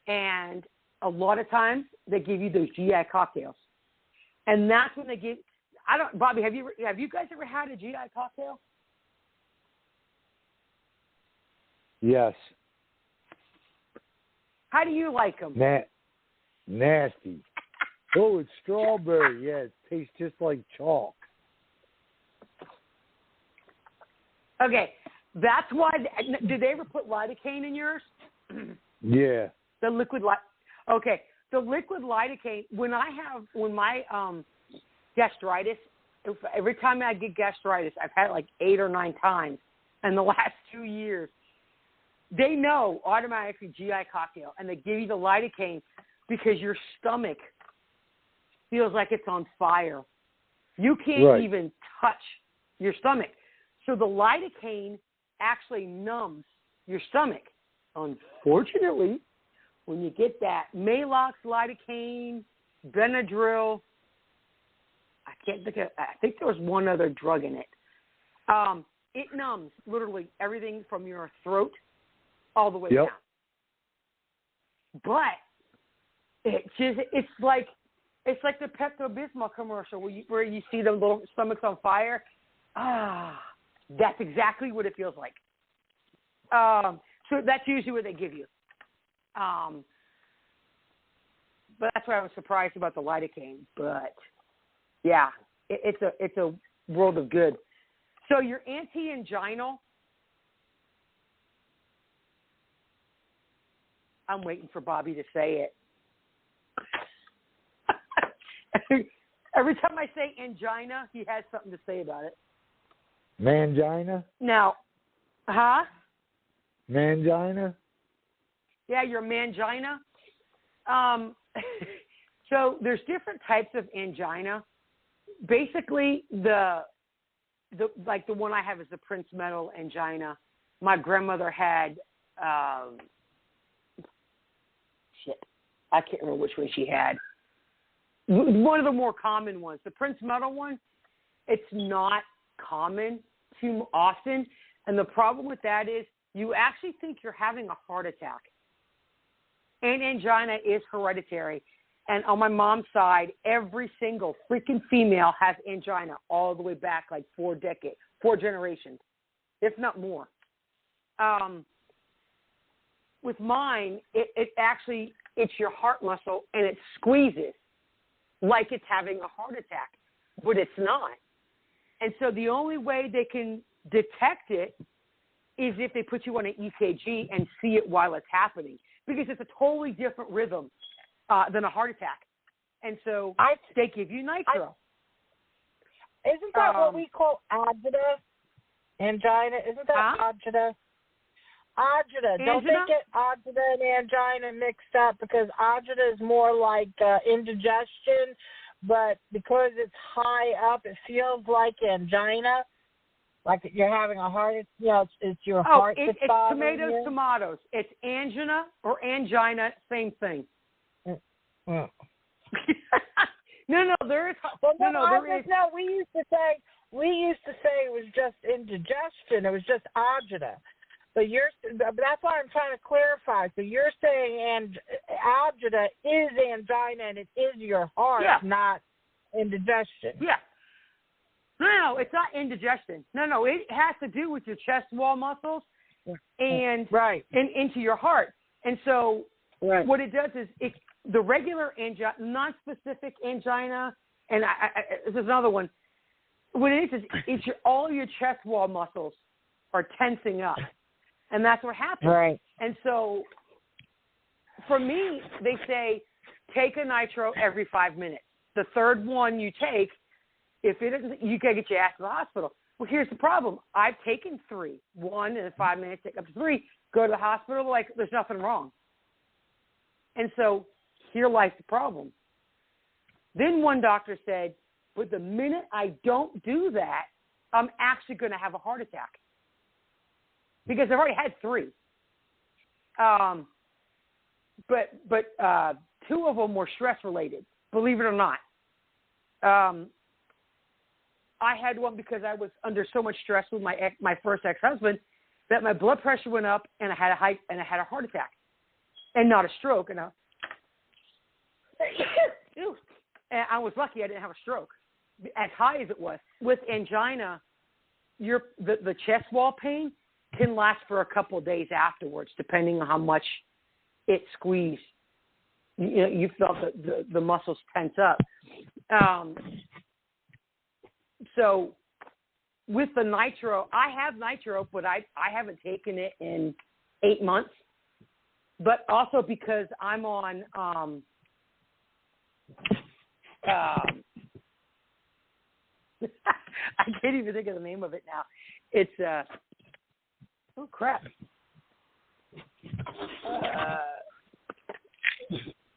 Speaker 5: And a lot of times they give you those GI cocktails. And that's when they give – Bobby, have you guys ever had a GI cocktail?
Speaker 4: Yes.
Speaker 5: How do you like them?
Speaker 4: Nasty. Oh, it's strawberry. Yeah, it tastes just like chalk.
Speaker 5: Okay, that's why. Did they ever put lidocaine in yours?
Speaker 4: Yeah.
Speaker 5: The liquid Okay, the liquid lidocaine. When my gastritis, every time I get gastritis, I've had it like 8 or 9 times in the last 2 years. They know automatically GI cocktail, and they give you the lidocaine because your stomach feels like it's on fire. You can't even touch your stomach. So the lidocaine actually numbs your stomach. Unfortunately, when you get that Maalox, lidocaine, Benadryl, I think there was one other drug in it. It numbs literally everything from your throat all the way down. But it's like the Pepto-Bismol commercial where you see the little stomachs on fire. That's exactly what it feels like. So that's usually what they give you. But that's why I was surprised about the lidocaine. But yeah, it's a world of good. So your anti-anginal. I'm waiting for Bobby to say it. Every time I say angina, he has something to say about it.
Speaker 4: Mangina?
Speaker 5: Now, huh?
Speaker 4: Mangina?
Speaker 5: Yeah, your mangina. So there's different types of angina. Basically, the one I have is the Prince Metal angina. My grandmother had I can't remember which one she had. One of the more common ones. The Prince Metal one, it's not common too often. And the problem with that is you actually think you're having a heart attack. And angina is hereditary. And on my mom's side, every single freaking female has angina all the way back like 4 generations, if not more. With mine, it it's your heart muscle, and it squeezes like it's having a heart attack, but it's not. And so the only way they can detect it is if they put you on an EKG and see it while it's happening, because it's a totally different rhythm than a heart attack. And so they give you nitro.
Speaker 6: Isn't that what we call agita? Angina? Isn't that agita? Agita. Don't they get agita and angina mixed up? Because agita is more like indigestion, but because it's high up, it feels like angina, like you're having a heart. It's your heart that's bothering you.
Speaker 5: It's tomatoes. It's angina or angina, same thing. No, there is. There is.
Speaker 6: No, we used to say it was just indigestion. It was just agita. But that's why I'm trying to clarify. So you're saying agita is angina and it is your heart, not indigestion.
Speaker 5: Yeah. No, it's not indigestion. No, it has to do with your chest wall muscles and into your heart. And so what it does is the regular angina, non-specific angina, and there's another one. What it is all your chest wall muscles are tensing up. And that's what happens.
Speaker 6: Right.
Speaker 5: And so for me, they say take a nitro every 5 minutes. The third one you take, if it isn't, you got to get your ass to the hospital. Well, here's the problem. I've taken 3. 1 in 5 minutes, take up to 3, go to the hospital like there's nothing wrong. And so here lies the problem. Then one doctor said, but the minute I don't do that, I'm actually going to have a heart attack. Because I've already had 3. But 2 of them were stress-related, believe it or not. I had one because I was under so much stress with my first ex-husband that my blood pressure went up and I had a heart attack, and not a stroke. And I was lucky I didn't have a stroke, as high as it was. With angina, the chest wall pain can last for a couple of days afterwards, depending on how much it squeezed. You felt the muscles tense up. So with the nitro, I have nitro, but I haven't taken it in 8 months. But also because I'm on I can't even think of the name of it now. It's oh crap.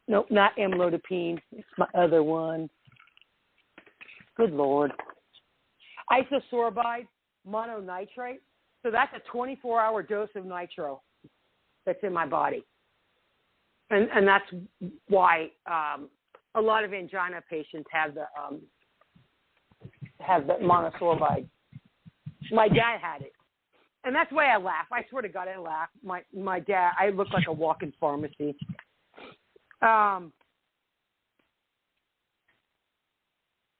Speaker 5: Nope, not amlodipine. It's my other one. Good Lord. Isosorbide mononitrate. So that's a 24-hour dose of nitro that's in my body. And that's why a lot of angina patients have the monosorbide. My dad had it. And that's why I laugh. I swear to God, I laugh. My dad, I look like a walking pharmacy.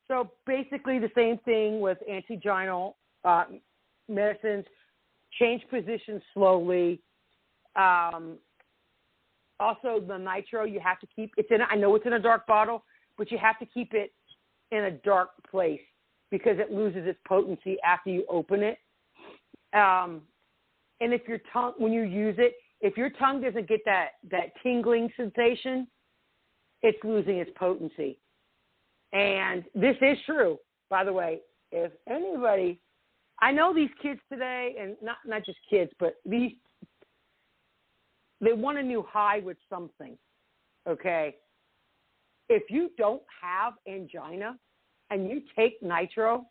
Speaker 5: So basically the same thing with antiginal medicines. Change position slowly. Also, the nitro, you have to keep I know it's in a dark bottle, but you have to keep it in a dark place because it loses its potency after you open it. And if your tongue, when you use it, if your tongue doesn't get that tingling sensation, it's losing its potency. And this is true, by the way. If anybody, I know these kids today, and not just kids, but they want a new high with something, okay? If you don't have angina and you take nitro,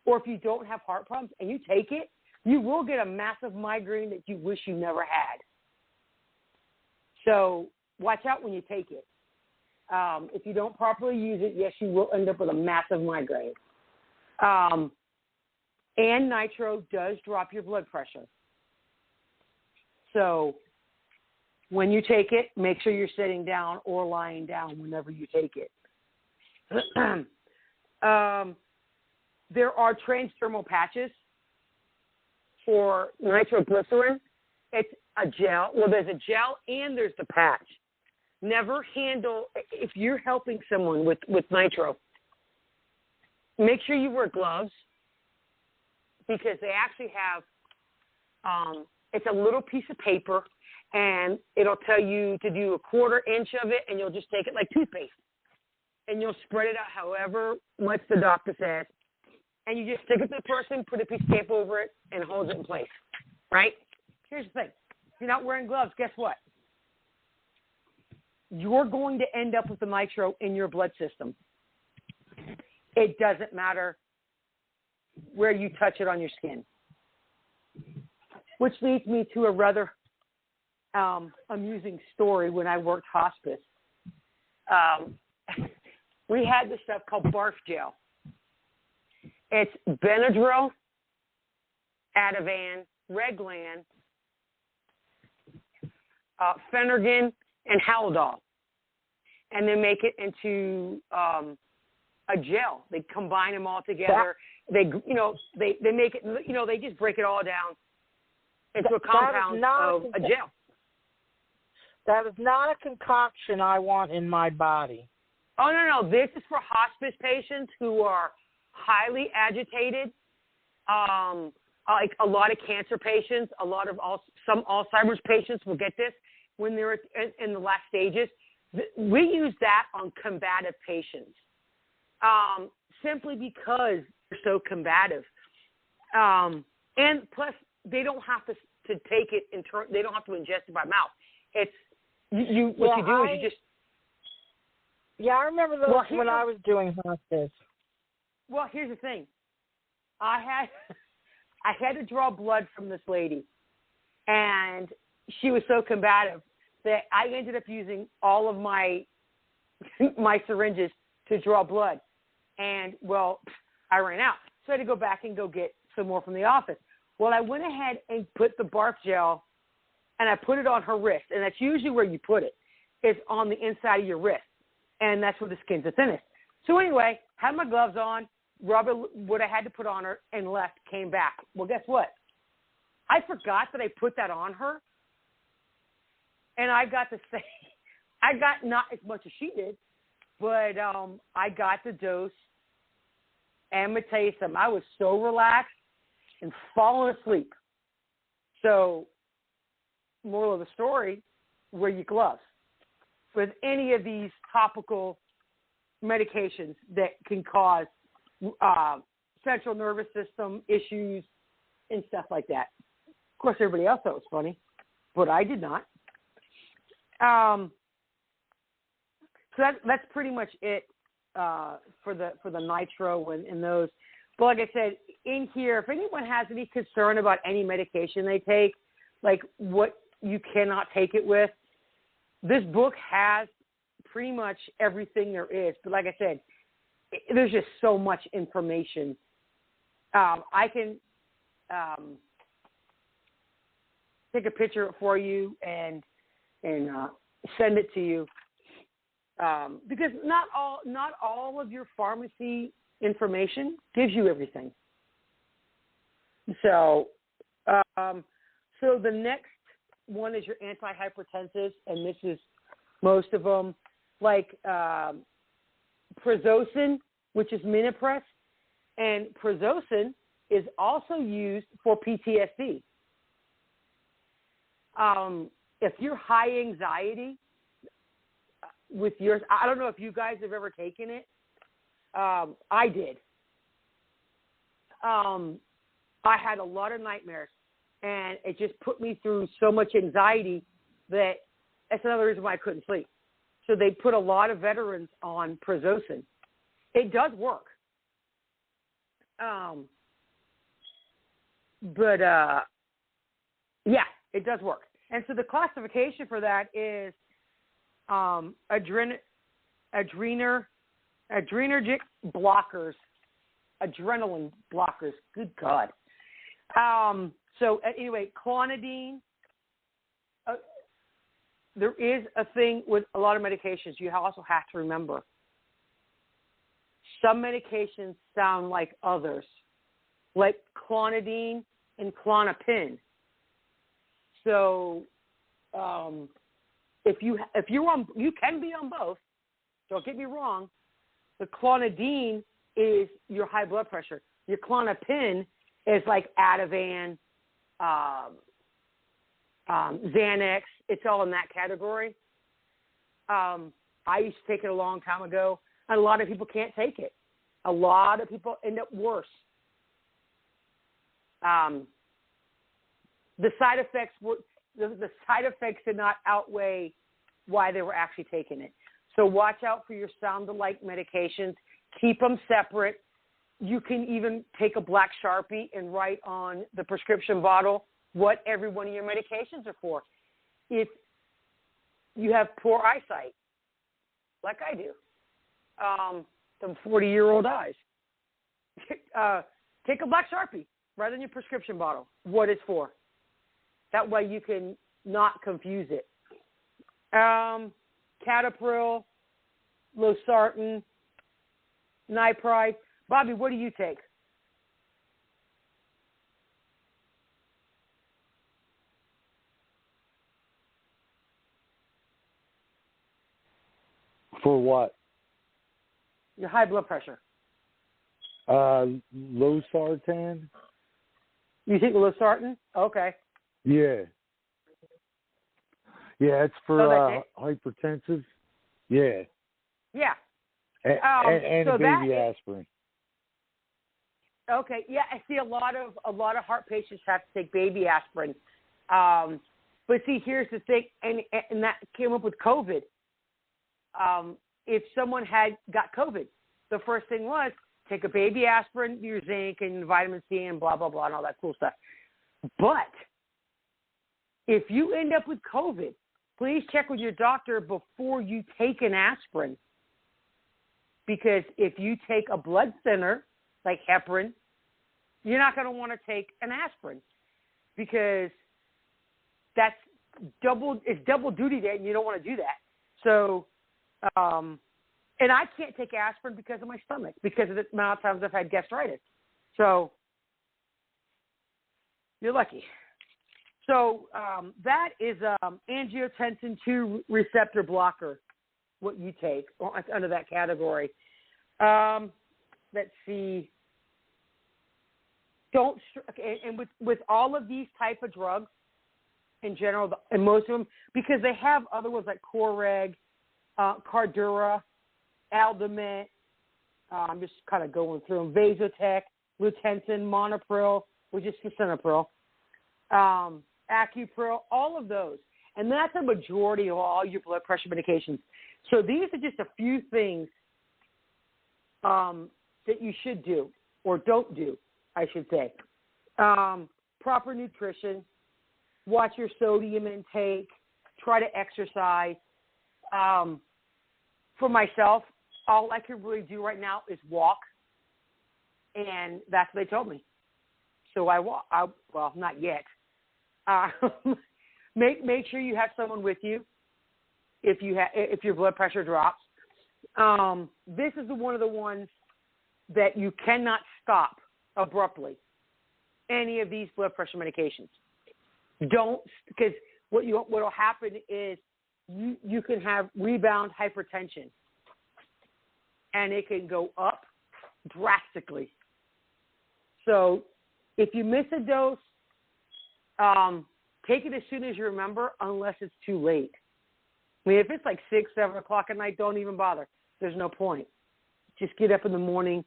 Speaker 5: or if you don't have heart problems and you take it, you will get a massive migraine that you wish you never had. So watch out when you take it. If you don't properly use it, yes, you will end up with a massive migraine. And nitro does drop your blood pressure. So when you take it, make sure you're sitting down or lying down whenever you take it. There are transdermal patches for nitroglycerin. It's a gel. Well, there's a gel and there's the patch. never handle, if you're helping someone with nitro, make sure you wear gloves because they actually have, it's a little piece of paper and it'll tell you to do a 1/4 inch of it and you'll just take it like toothpaste and you'll spread it out however much the doctor says and you just stick it to the person, put a piece of tape over it and hold it in place, right? Here's the thing. If you're not wearing gloves, guess what? You're going to end up with the nitro in your blood system. It doesn't matter where you touch it on your skin. Which leads me to a rather amusing story when I worked hospice. We had this stuff called barf gel. It's Benadryl, Ativan, Reglan, Phenergan, and Haldol. And they make it into a gel. They combine them all together. They make it, they just break it all down into a compound of a gel.
Speaker 6: That is not a concoction I want in my body.
Speaker 5: Oh, no. This is for hospice patients who are highly agitated, like a lot of cancer patients, some Alzheimer's patients will get this when they're in the last stages. We use that on combative patients simply because they're so combative. And plus, they don't have to take it, they don't have to ingest it by mouth. It's what you do is you just...
Speaker 6: Yeah, I remember those when I was doing hospice.
Speaker 5: Well, here's the thing. I had to draw blood from this lady, and she was so combative that I ended up using all of my syringes to draw blood. And, well, I ran out. So I had to go back and go get some more from the office. Well, I went ahead and put the barf gel, and I put it on her wrist. And that's usually where you put it. It's on the inside of your wrist. And that's where the skin's the thinnest. So anyway, had my gloves on, rubbed what I had to put on her, and left, came back. Well, guess what? I forgot that I put that on her. And I got to say, I got not as much as she did, but I got the dose. And I'm going to tell you something. I was so relaxed and falling asleep. So, moral of the story, wear your gloves. With any of these topical medications that can cause central nervous system issues and stuff like that. Of course, everybody else thought it was funny, but I did not. So that's pretty much it for the nitro and those. But like I said, in here, if anyone has any concern about any medication they take, like what you cannot take it with, this book has pretty much everything there is. But like I said, there's just so much information. I can take a picture for you and send it to you because not all of your pharmacy information gives you everything. So the next one is your antihypertensives, and this is most of them, like Prazosin, which is Minipress, and Prazosin is also used for PTSD. If you're high anxiety with yours, I don't know if you guys have ever taken it. I did. I had a lot of nightmares, and it just put me through so much anxiety that that's another reason why I couldn't sleep. So they put a lot of veterans on Prazosin. It does work. Yeah, it does work. And so the classification for that is adrenergic blockers, adrenaline blockers. Good God. So anyway, clonidine. There is a thing with a lot of medications. You also have to remember some medications sound like others, like clonidine and Klonopin. So if you're on, you can be on both. Don't get me wrong. The clonidine is your high blood pressure. Your Klonopin is like Ativan, Xanax. It's all in that category. I used to take it a long time ago, and a lot of people can't take it. A lot of people end up worse. The side effects did not outweigh why they were actually taking it. So watch out for your sound-alike medications. Keep them separate. You can even take a black Sharpie and write on the prescription bottle what every one of your medications are for. If you have poor eyesight, like I do, some 40-year-old eyes, take a black Sharpie, write on your prescription bottle what it's for. That way you can not confuse it. Catepril, Losartan, Nipride. Bobby, what do you take?
Speaker 4: For what?
Speaker 5: Your high blood pressure.
Speaker 4: Losartan.
Speaker 5: You take Losartan? Okay.
Speaker 4: Yeah. Yeah, it's for hypertensive. Yeah.
Speaker 5: Yeah.
Speaker 4: And
Speaker 5: so
Speaker 4: a baby aspirin.
Speaker 5: Okay. Yeah, I see a lot of heart patients have to take baby aspirin. But see, here's the thing, and that came up with COVID. If someone had got COVID, the first thing was take a baby aspirin, your zinc and vitamin C and blah, blah, blah, and all that cool stuff. But if you end up with COVID, please check with your doctor before you take an aspirin. Because if you take a blood thinner, like heparin, you're not going to want to take an aspirin because it's double duty there, and you don't want to do that. So, and I can't take aspirin because of my stomach, because of the amount of times I've had gastritis. So, you're lucky. So, that is angiotensin 2 receptor blocker, what you take under that category. Let's see. And with all of these type of drugs in general, and most of them, because they have other ones like Coreg, Cardura, Aldemate. I'm just kind of going through them. Vasotec, Lutensin, Monopril, which is Lisinopril, Acupril, all of those. And that's a majority of all your blood pressure medications. So these are just a few things that you should do, or don't do, I should say. Proper nutrition, watch your sodium intake, try to exercise. For myself, all I can really do right now is walk, and that's what they told me. So I walk. Well, not yet. Make sure you have someone with you if your blood pressure drops. This is one of the ones that you cannot stop abruptly. Any of these blood pressure medications. Don't, because what will happen is you can have rebound hypertension, and it can go up drastically. So if you miss a dose, take it as soon as you remember, unless it's too late. I mean, if it's like 6, 7 o'clock at night, don't even bother. There's no point. Just get up in the morning,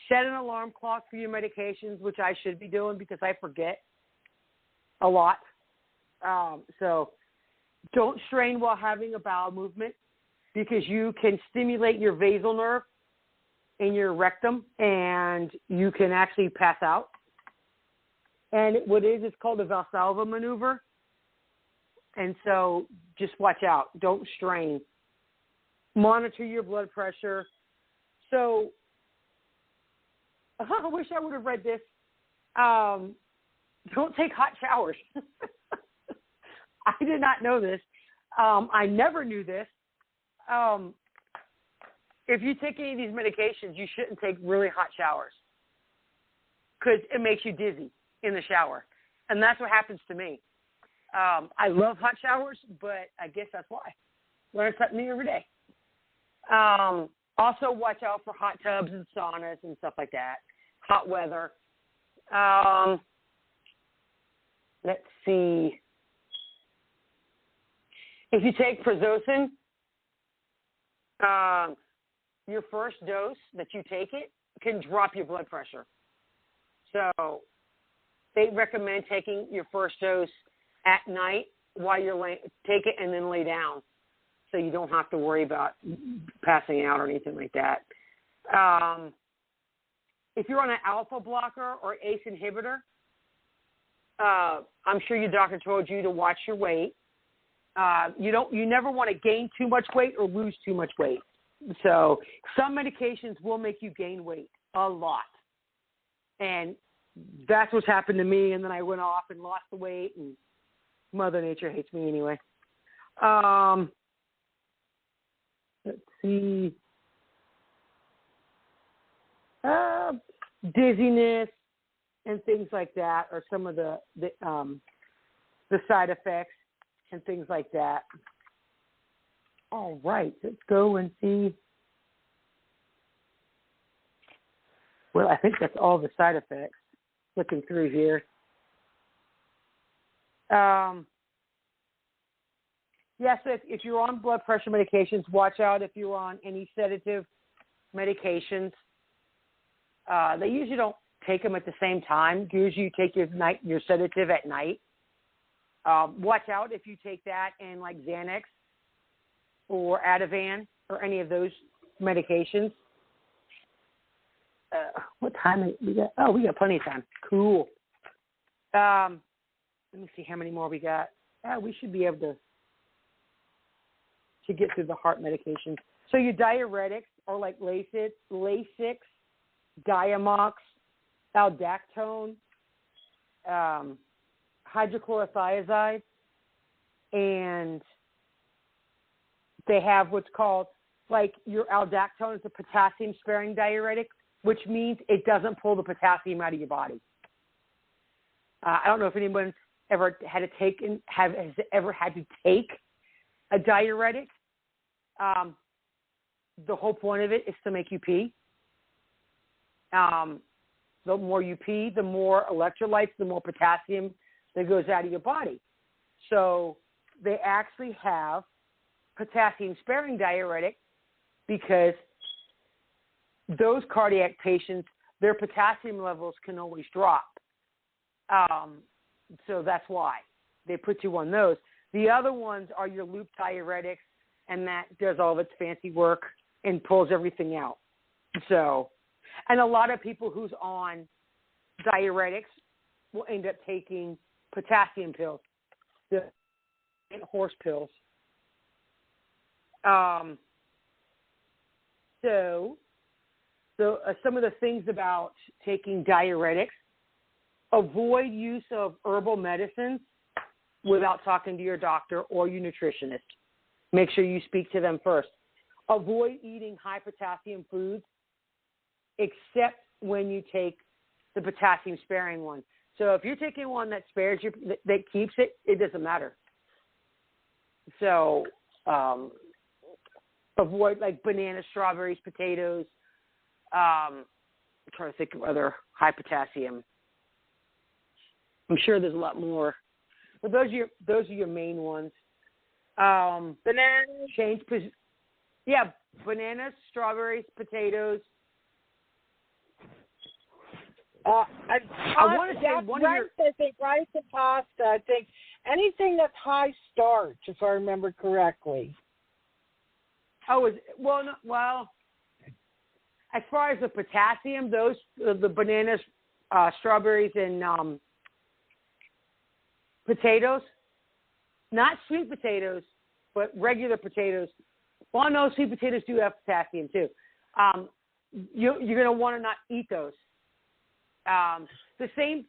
Speaker 5: set an alarm clock for your medications, which I should be doing because I forget a lot. So don't strain while having a bowel movement, because you can stimulate your vasal nerve in your rectum and you can actually pass out. And what it is, it's called the Valsalva maneuver. And so just watch out. Don't strain. Monitor your blood pressure. So I wish I would have read this. Don't take hot showers. I did not know this. I never knew this. If you take any of these medications, you shouldn't take really hot showers because it makes you dizzy in the shower. And that's what happens to me. I love hot showers, but I guess that's why. Learn something new every day. Also, watch out for hot tubs and saunas and stuff like that. Hot weather. Let's see. If you take Prazosin, your first dose that you take it can drop your blood pressure. So they recommend taking your first dose at night while you're take it and then lay down, so you don't have to worry about passing out or anything like that. If you're on an alpha blocker or ACE inhibitor, I'm sure your doctor told you to watch your weight. You never want to gain too much weight or lose too much weight. So some medications will make you gain weight a lot. And that's what's happened to me. And then I went off and lost the weight, and Mother Nature hates me anyway. Let's see. Dizziness and things like that are some of the side effects and things like that. All right, let's go and see. Well, I think that's all the side effects. Looking through here. Yes, if you're on blood pressure medications, watch out if you're on any sedative medications. They usually don't take them at the same time. Usually you take your sedative at night. Watch out if you take that and like Xanax or Ativan or any of those medications. What time we got? Oh, we got plenty of time. Cool. Let me see how many more we got. We should be able to get through the heart medications. So your diuretics are like Lasix, Diamox, Aldactone, hydrochlorothiazide, and they have what's called, like your Aldactone is a potassium-sparing diuretic, which means it doesn't pull the potassium out of your body. I don't know if anyone's ever had to take has ever had to take a diuretic. The whole point of it is to make you pee. The more you pee, the more electrolytes, the more potassium that goes out of your body. So they actually have potassium-sparing diuretic because those cardiac patients, their potassium levels can always drop. So that's why they put you on those. The other ones are your loop diuretics, and that does all of its fancy work and pulls everything out. So, and a lot of people who's on diuretics will end up taking potassium pills, the horse pills. So some of the things about taking diuretics: avoid use of herbal medicines without talking to your doctor or your nutritionist. Make sure you speak to them first. Avoid eating high potassium foods, except when you take the potassium sparing one. So if you're taking one that spares you, that keeps it, it doesn't matter. So avoid like bananas, strawberries, potatoes. I'm trying to think of other high potassium. I'm sure there's a lot more, but those are your main ones.
Speaker 6: Bananas.
Speaker 5: Bananas, strawberries, potatoes.
Speaker 6: I want to say rice and pasta. I think anything that's high starch, if I remember correctly.
Speaker 5: Oh, as far as the potassium, those the bananas, strawberries, and potatoes. Not sweet potatoes, but regular potatoes. Well, no, sweet potatoes do have potassium too. You're going to want to not eat those. The same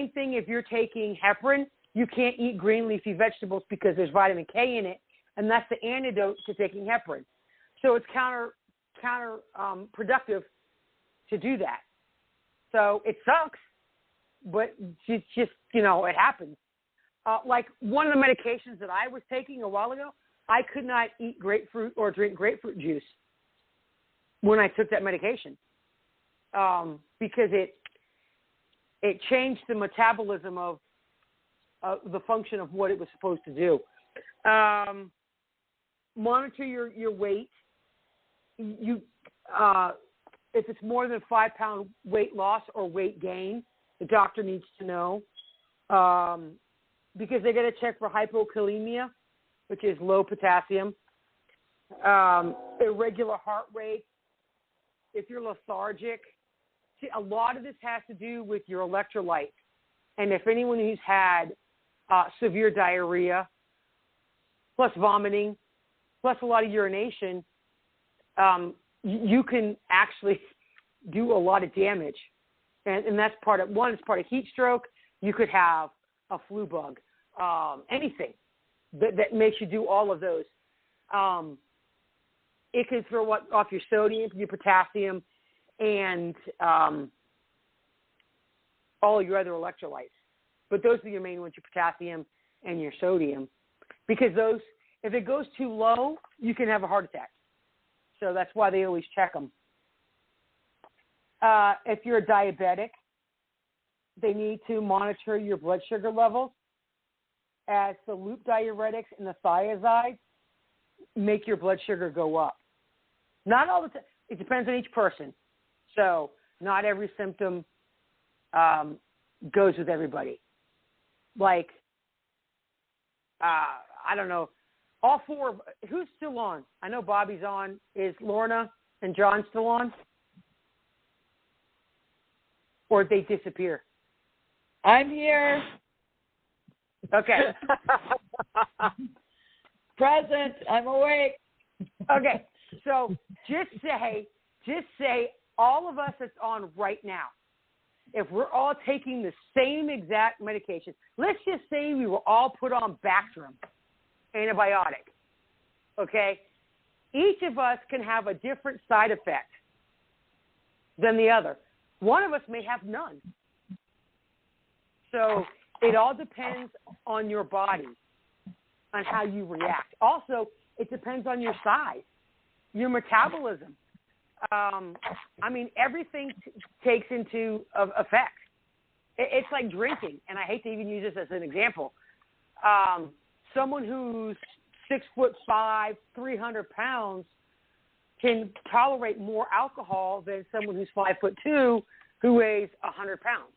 Speaker 5: thing if you're taking heparin, you can't eat green leafy vegetables because there's vitamin K in it, and that's the antidote to taking heparin. So it's counterproductive to do that. So it sucks, but it's just it happens. like one of the medications that I was taking a while ago, I could not eat grapefruit or drink grapefruit juice when I took that medication because it changed the metabolism of the function of what it was supposed to do. Monitor your weight. You if it's more than 5 pound weight loss or weight gain, the doctor needs to know because they're going to check for hypokalemia, which is low potassium, irregular heart rate, if you're lethargic. See, a lot of this has to do with your electrolytes. And if anyone who's had severe diarrhea, plus vomiting, plus a lot of urination, you can actually do a lot of damage. And that's part of, one, it's part of heat stroke. You could have a flu bug, anything that makes you do all of those. It can throw off your sodium, your potassium, and all your other electrolytes. But those are your main ones, your potassium and your sodium. Because those, if it goes too low, you can have a heart attack. So that's why they always check them. If you're a diabetic, they need to monitor your blood sugar levels, as the loop diuretics and the thiazides make your blood sugar go up. Not all the time. It depends on each person. So not every symptom goes with everybody. Like, I don't know, all four. Who's still on? I know Bobby's on. Is Lorna and John still on? Or they disappear?
Speaker 6: I'm here.
Speaker 5: Okay.
Speaker 6: Present. I'm awake.
Speaker 5: Okay. So just say all of us that's on right now, if we're all taking the same exact medication, let's just say we were all put on Bactrim, antibiotic, okay? Each of us can have a different side effect than the other. One of us may have none. So it all depends on your body, on how you react. Also, it depends on your size, your metabolism. I mean, everything takes into effect. It's like drinking, and I hate to even use this as an example. Someone who's 6'5", 300 pounds can tolerate more alcohol than someone who's 5'2", who weighs 100 pounds.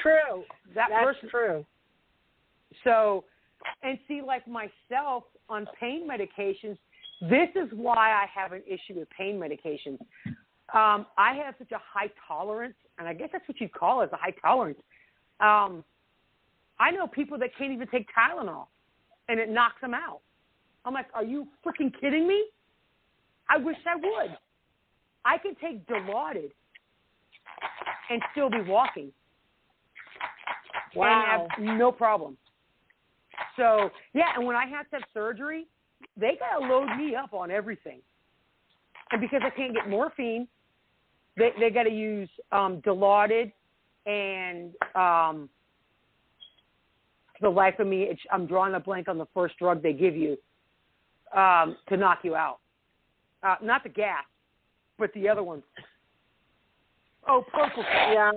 Speaker 6: True.
Speaker 5: That's
Speaker 6: true.
Speaker 5: So, and see, like myself on pain medications, this is why I have an issue with pain medications. I have such a high tolerance, and I guess that's what you'd call it, a high tolerance. I know people that can't even take Tylenol, and it knocks them out. I'm like, are you freaking kidding me? I wish I would. I could take Dilaudid and still be walking.
Speaker 6: Wow.
Speaker 5: And have no problem. So, yeah, and when I had to have surgery, they got to load me up on everything. And because I can't get morphine, they got to use Dilaudid and the life of me, I'm drawing a blank on the first drug they give you to knock you out. Not the gas, but the other one. Oh, purple.
Speaker 6: Yeah.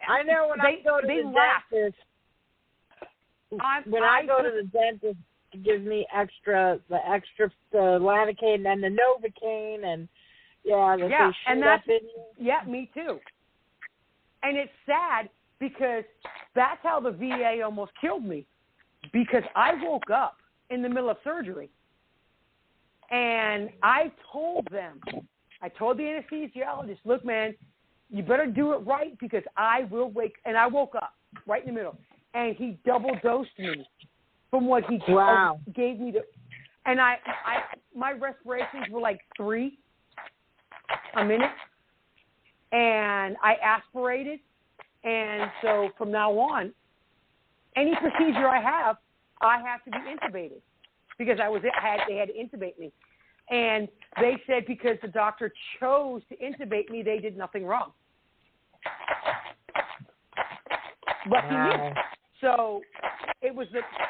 Speaker 6: I know when I go to the dentist. When I go to the dentist, it gives me the Lanocane and the Novocaine, and
Speaker 5: me too. And it's sad because that's how the VA almost killed me, because I woke up in the middle of surgery, and I told the anesthesiologist, look, man, you better do it right because I will wake. And I woke up right in the middle, and he double dosed me from what he gave me. And my respirations were like 3 a minute, and I aspirated. And so from now on, any procedure I have to be intubated because they had to intubate me. And they said because the doctor chose to intubate me, they did nothing wrong. Lucky me. So it was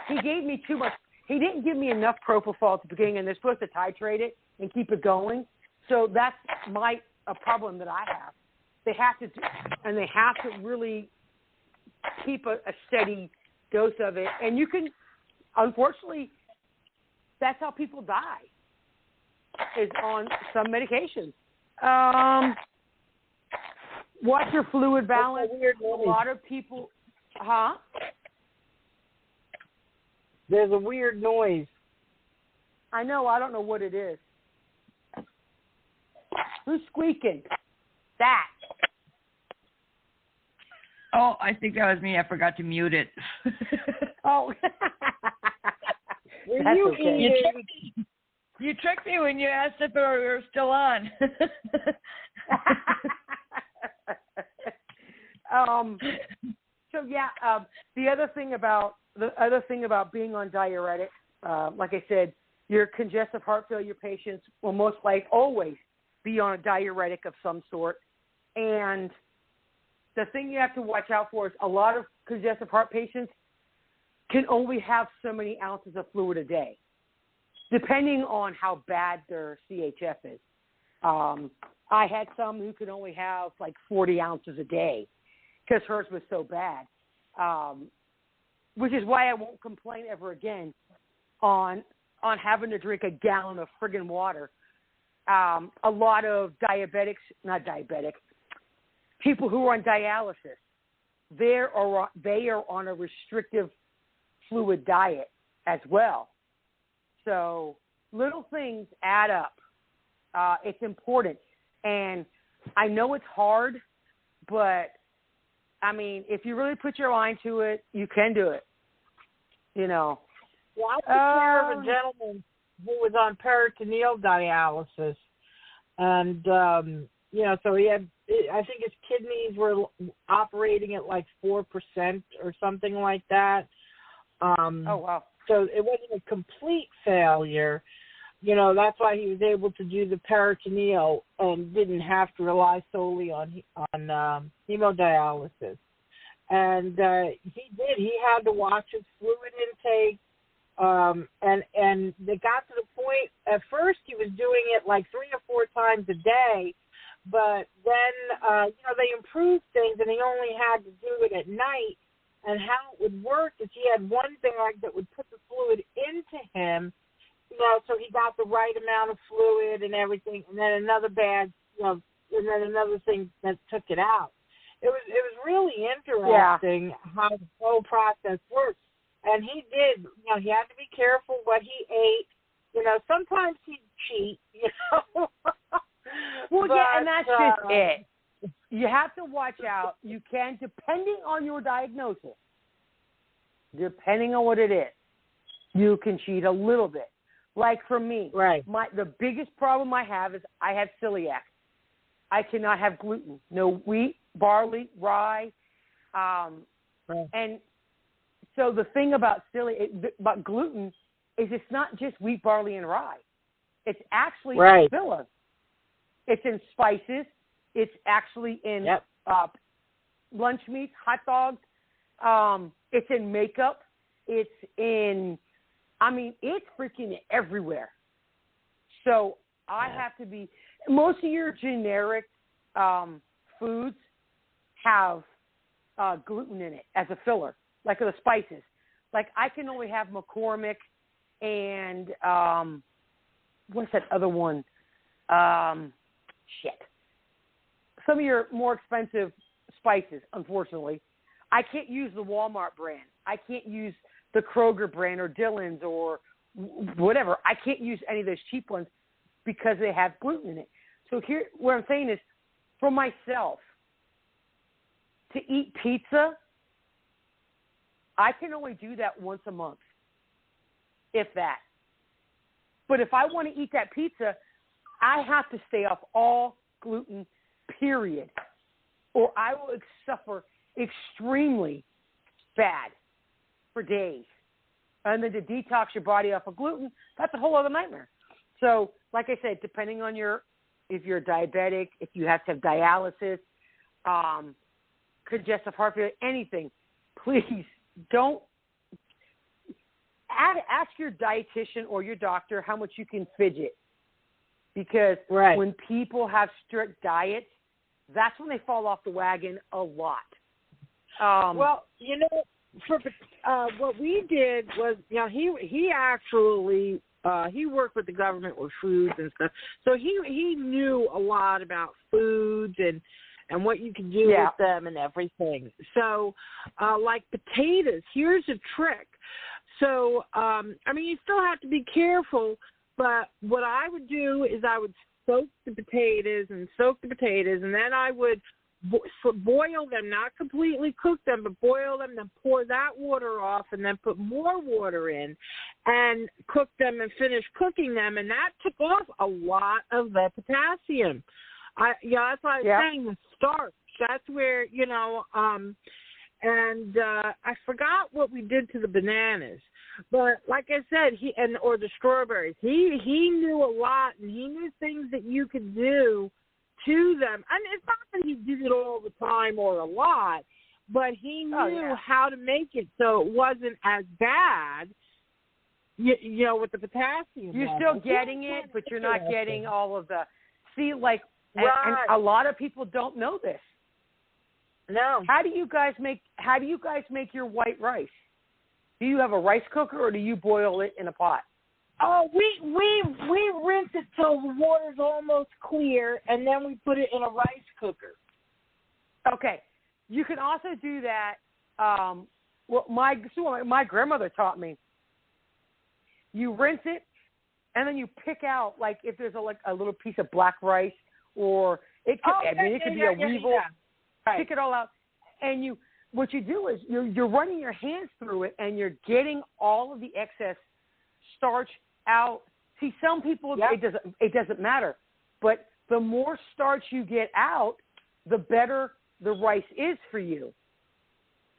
Speaker 5: he gave me too much. He didn't give me enough propofol at the beginning, and they're supposed to titrate it and keep it going. So that's a problem that I have. They have to they have to really keep a steady dose of it. And you can, unfortunately, that's how people die, is on some medications. Watch your fluid balance. A lot of people,
Speaker 6: There's a weird noise.
Speaker 5: I know. I don't know what it is. Who's squeaking? That.
Speaker 7: Oh, I think that was me. I forgot to mute it.
Speaker 5: Oh. That's okay.
Speaker 7: You tricked me when you asked if we were still on. The other thing about being on diuretic, like I said, your congestive heart failure patients will most likely always be on a diuretic of some sort. And the thing you have to watch out for is a lot of congestive heart patients can only have so many ounces of fluid a day, depending on how bad their CHF is. I had some who could only have like 40 ounces a day because hers was so bad, which is why I won't complain ever again on having to drink a gallon of friggin' water. A lot of people who are on dialysis, they are on a restrictive fluid diet as well. So little things add up. It's important. And I know it's hard, but, I mean, if you really put your mind to it, you can do it. You know.
Speaker 6: Well, I took care of a gentleman who was on peritoneal dialysis. And, so he had, I think his kidneys were operating at like 4% or something like that.
Speaker 5: Oh, wow.
Speaker 6: So it wasn't a complete failure. That's why he was able to do the peritoneal and didn't have to rely solely on hemodialysis. And he did. He had to watch his fluid intake. And they got to the point, at first he was doing it like 3 or 4 times a day, but then, they improved things and he only had to do it at night. And how it would work is he had one bag that would put the fluid into him, so he got the right amount of fluid and everything, and then another bag, and then another thing that took it out. It was really interesting how the whole process works. And he did, he had to be careful what he ate. Sometimes he'd cheat,
Speaker 5: Well,
Speaker 6: but,
Speaker 5: and that's just it. You have to watch out. You can, depending on your diagnosis, depending on what it is, you can cheat a little bit. Like for me,
Speaker 6: right.
Speaker 5: The biggest problem I have is I have celiac. I cannot have gluten. No wheat, barley, rye.
Speaker 6: Right.
Speaker 5: And so the thing about gluten is it's not just wheat, barley, and rye. It's actually
Speaker 6: right.
Speaker 5: filler. It's in spices. It's actually in lunch meats, hot dogs. It's in makeup. It's in, it's freaking everywhere. So I have to be, most of your generic foods have gluten in it as a filler, like the spices. Like I can only have McCormick and what's that other one? Some of your more expensive spices, unfortunately. I can't use the Walmart brand. I can't use the Kroger brand or Dillon's or whatever. I can't use any of those cheap ones because they have gluten in it. So here, what I'm saying is, for myself, to eat pizza, I can only do that once a month, if that. But if I want to eat that pizza, I have to stay off all gluten, period, or I will suffer extremely bad for days. And then to detox your body off of gluten, that's a whole other nightmare. So, like I said, depending on if you're diabetic, if you have to have dialysis, congestive heart failure, anything, please
Speaker 7: ask your dietitian or your doctor how much you can fidget, because when people have strict diets, that's when they fall off the wagon a lot.
Speaker 6: Well, you know, for what we did was, you know, he actually he worked with the government with foods and stuff, so he knew a lot about foods and what you can do with them and everything. So, like potatoes, here's a trick. So, I mean, you still have to be careful, but what I would do is I would soak the potatoes, and then I would boil them, not completely cook them, but boil them, then pour that water off, and then put more water in and cook them and finish cooking them, and that took off a lot of the potassium. That's why I was saying the starch. That's where, you know, and I forgot what we did to the bananas, but like I said, or the strawberries. He knew a lot, and he knew things that you could do to them. And it's not that he did it all the time or a lot, but he knew how to make it so it wasn't as bad. You know, with the potassium.
Speaker 7: You're still getting it, but you're not getting all of the. See, like, and a lot of people don't know this.
Speaker 6: No.
Speaker 7: How do you guys make your white rice? Do you have a rice cooker, or do you boil it in a pot?
Speaker 6: Oh, we rinse it till the water's almost clear, and then we put it in a rice cooker.
Speaker 7: Okay, you can also do that. My grandmother taught me. You rinse it, and then you pick out, like, if there's a little piece of black rice, or it could be a weevil.
Speaker 6: Right.
Speaker 7: Pick it all out, and what you do is you're running your hands through it, and you're getting all of the excess starch out. See, some people it doesn't matter, but the more starch you get out, the better the rice is for you.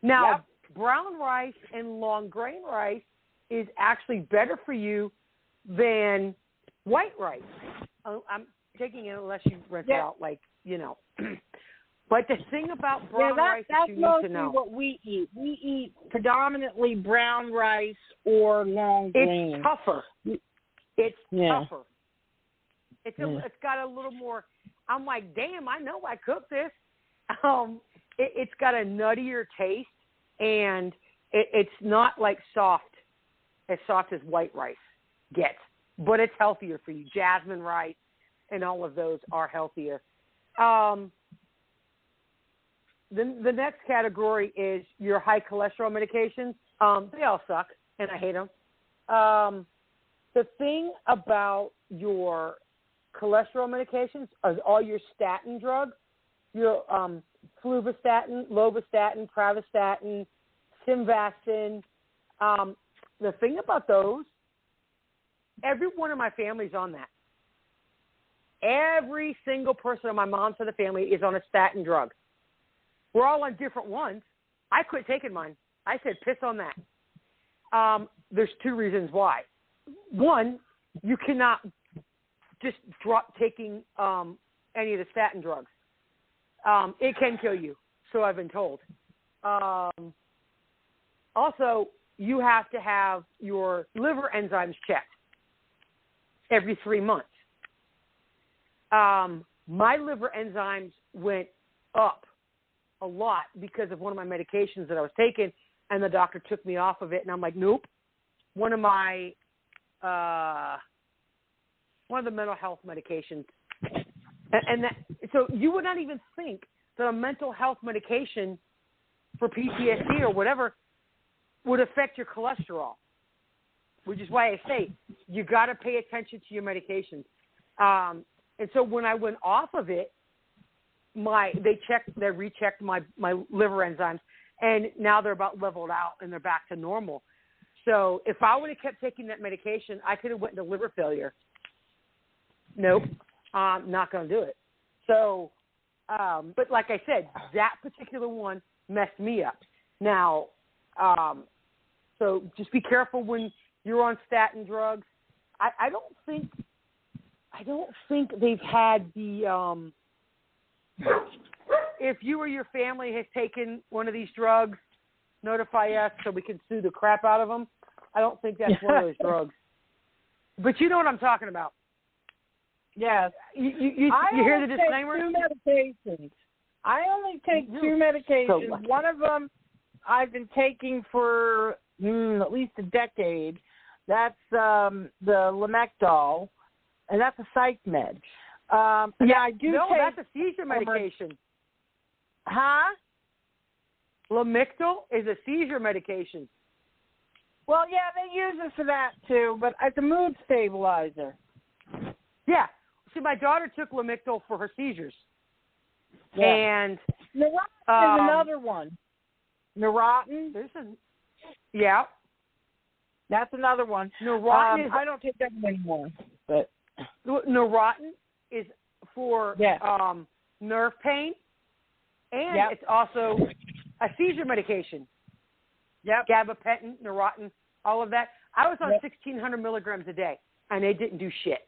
Speaker 7: Now, brown rice and long grain rice is actually better for you than white rice. I'm taking it unless you rinse it out, like, you know. But the thing about brown rice that you need to know.
Speaker 6: That's mostly what we eat. We eat predominantly brown rice or long grain.
Speaker 7: It's tougher. It's tougher. It's got a little more. I'm like, damn, I know I cooked this. It's got a nuttier taste, and it's not like as soft as white rice gets, but it's healthier for you. Jasmine rice and all of those are healthier. The next category is your high cholesterol medications. They all suck, and I hate them. The thing about your cholesterol medications is all your statin drugs, your fluvastatin, lovastatin, pravastatin, simvastatin. The thing about those, every one of my family's on that. Every single person on my mom's side of the family is on a statin drug. We're all on different ones. I quit taking mine. I said, piss on that. There's two reasons why. One, you cannot just drop taking any of the statin drugs. It can kill you, so I've been told. Also, you have to have your liver enzymes checked every 3 months. My liver enzymes went up a lot because of one of my medications that I was taking, and the doctor took me off of it, and I'm like, nope. One of the mental health medications, and that, so you would not even think that a mental health medication for PTSD or whatever would affect your cholesterol, which is why I say you got to pay attention to your medications. And so when I went off of it, they rechecked my liver enzymes, and now they're about leveled out and they're back to normal. So if I would have kept taking that medication, I could have went into liver failure. Nope, I'm not going to do it. So, but like I said, that particular one messed me up. Now, so just be careful when you're on statin drugs. I don't think they've had the. If you or your family has taken one of these drugs, notify us so we can sue the crap out of them. I don't think that's one of those drugs. But you know what I'm talking about.
Speaker 6: Yes.
Speaker 7: You hear the disclaimer?
Speaker 6: I only take two medications.
Speaker 7: So
Speaker 6: one of them I've been taking for at least a decade. That's the Lamictal, and that's a psych med. I do take
Speaker 7: that's a seizure medication.
Speaker 6: Huh?
Speaker 7: Lamictal is a seizure medication.
Speaker 6: Well, yeah, they use it for that too, but it's a mood stabilizer.
Speaker 7: Yeah. See, my daughter took Lamictal for her seizures.
Speaker 6: Yeah.
Speaker 7: And
Speaker 6: Neurontin is another one. Neurontin?
Speaker 7: Yeah.
Speaker 6: That's another one.
Speaker 7: Neurontin
Speaker 6: I don't take that anymore. But
Speaker 7: Neurontin is for nerve pain, and it's also a seizure medication.
Speaker 6: Yep.
Speaker 7: Gabapentin, Neurontin, all of that. I was on 1,600 milligrams a day, and they didn't do shit.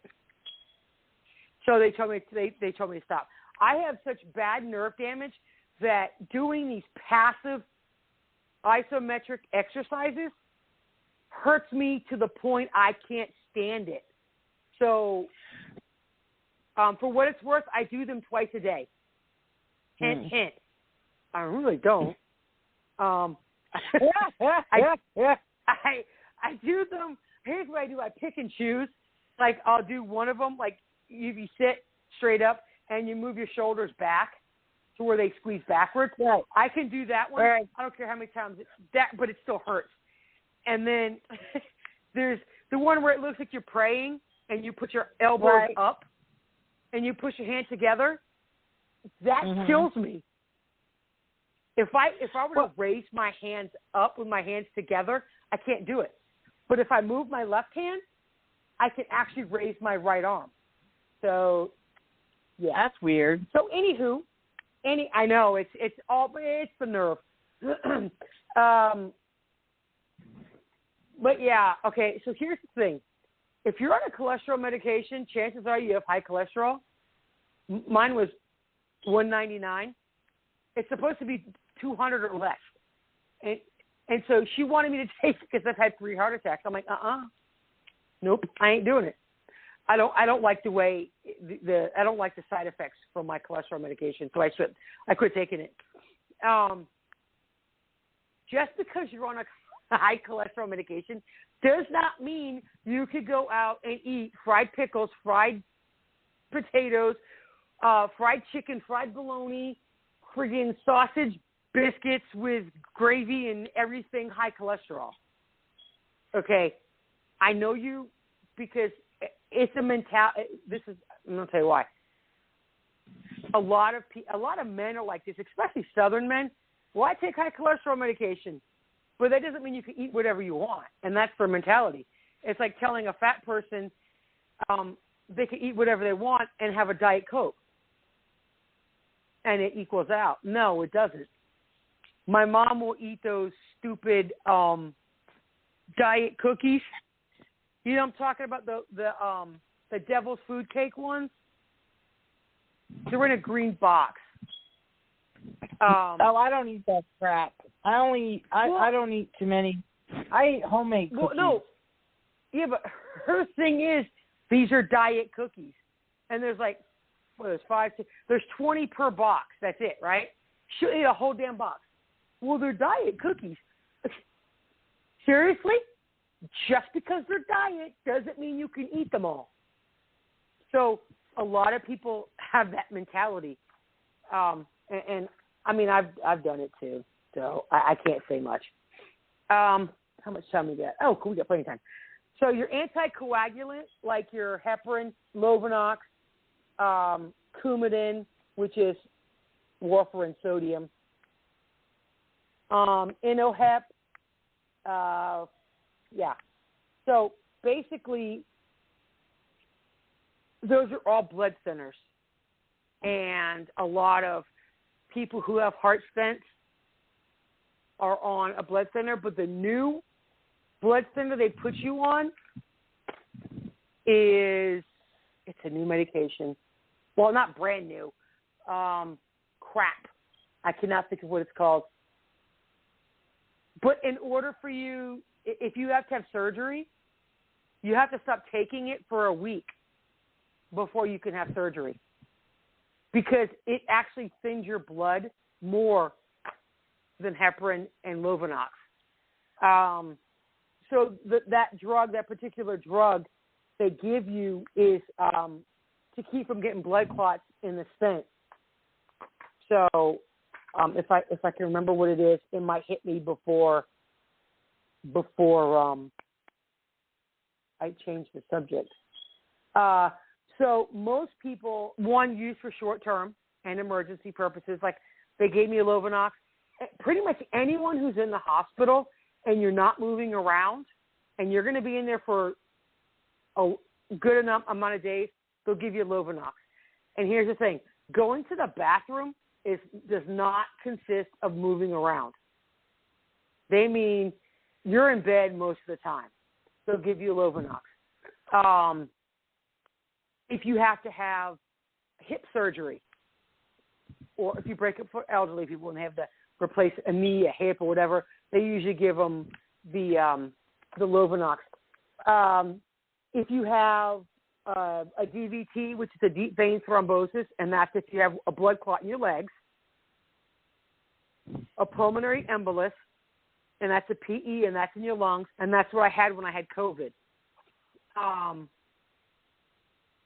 Speaker 7: So they told me they told me to stop. I have such bad nerve damage that doing these passive isometric exercises hurts me to the point I can't stand it. So for what it's worth, I do them twice a day. Hint, hint. I really don't. I do them. Here's what I do. I pick and choose. Like, I'll do one of them. Like, you sit straight up and you move your shoulders back to where they squeeze backwards.
Speaker 6: Right.
Speaker 7: I can do that one.
Speaker 6: Right.
Speaker 7: I don't care how many times but it still hurts. And then there's the one where it looks like you're praying and you put your elbows up and you push your hands together. That kills me. If I were to raise my hands up with my hands together, I can't do it. But if I move my left hand, I can actually raise my right arm. So, yeah,
Speaker 6: that's weird.
Speaker 7: So, anywho, I know it's the nerve. But yeah, okay. So here's the thing: if you're on a cholesterol medication, chances are you have high cholesterol. Mine was 199. It's supposed to be 200 or less, and so she wanted me to take it because I've had 3 heart attacks. I'm like, nope, I ain't doing it. I don't like the way I don't like the side effects from my cholesterol medication, so I quit taking it. Just because you're on a high cholesterol medication does not mean you could go out and eat fried pickles, fried potatoes, fried chicken, fried bologna, friggin' sausage biscuits with gravy and everything high cholesterol. Okay, I know you because it's a mentality. I'm gonna tell you why. A lot of men are like this, especially Southern men. Well, I take high cholesterol medication, but that doesn't mean you can eat whatever you want, and that's their mentality. It's like telling a fat person they can eat whatever they want and have a Diet Coke, and it equals out. No, it doesn't. My mom will eat those stupid diet cookies. You know what I'm talking about, the devil's food cake ones? They're in a green box.
Speaker 6: I don't eat that crap. I don't eat too many. I eat homemade cookies.
Speaker 7: Well, no. Yeah, but her thing is these are diet cookies. And there's like, there's 20 per box. That's it, right? She'll eat a whole damn box. Well, they're diet cookies. Seriously? Just because they're diet doesn't mean you can eat them all. So a lot of people have that mentality. And I mean, I've done it too. So I can't say much. How much time we got? Oh, cool. We got plenty of time. So your anticoagulant, like your heparin, Lovenox, Coumadin, which is warfarin sodium, Inohep, So basically, those are all blood thinners. And a lot of people who have heart stents are on a blood thinner, but the new blood thinner they put you on it's a new medication. Well, not brand new. Crap. I cannot think of what it's called. But in order for you, if you have to have surgery, you have to stop taking it for a week before you can have surgery, because it actually thins your blood more than heparin and Lovenox. So that particular drug they give you is to keep from getting blood clots in the stent. So if I can remember what it is, it might hit me before I change the subject. So most people, one, use for short-term and emergency purposes. Like they gave me a Lovenox. Pretty much anyone who's in the hospital and you're not moving around and you're going to be in there for a good enough amount of days, they'll give you a Lovenox. And here's the thing. Going to the bathroom does not consist of moving around. They mean you're in bed most of the time. They'll give you a Lovenox. If you have to have hip surgery, or if you break up for elderly people and they have to replace a knee, a hip, or whatever, they usually give them the Lovenox. If you have a DVT, which is a deep vein thrombosis, and that's if you have a blood clot in your legs, a pulmonary embolus, and that's a PE, and that's in your lungs, and that's what I had when I had COVID.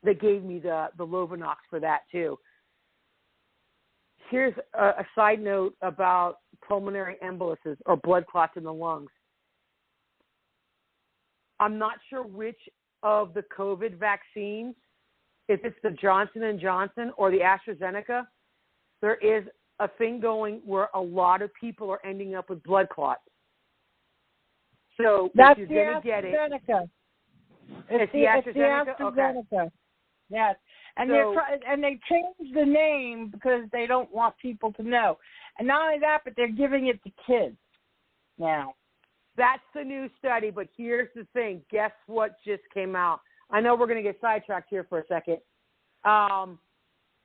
Speaker 7: They gave me the Lovenox for that too. Here's a side note about pulmonary emboluses or blood clots in the lungs. I'm not sure which of the COVID vaccines, if it's the Johnson & Johnson or the AstraZeneca, there is a thing going where a lot of people are ending up with blood clots. So
Speaker 6: that's
Speaker 7: if you're going to get it,
Speaker 6: it's the AstraZeneca. Okay. Yes, and they changed the name because they don't want people to know. And not only that, but they're giving it to kids now.
Speaker 7: That's the new study, but here's the thing. Guess what just came out? I know we're going to get sidetracked here for a second.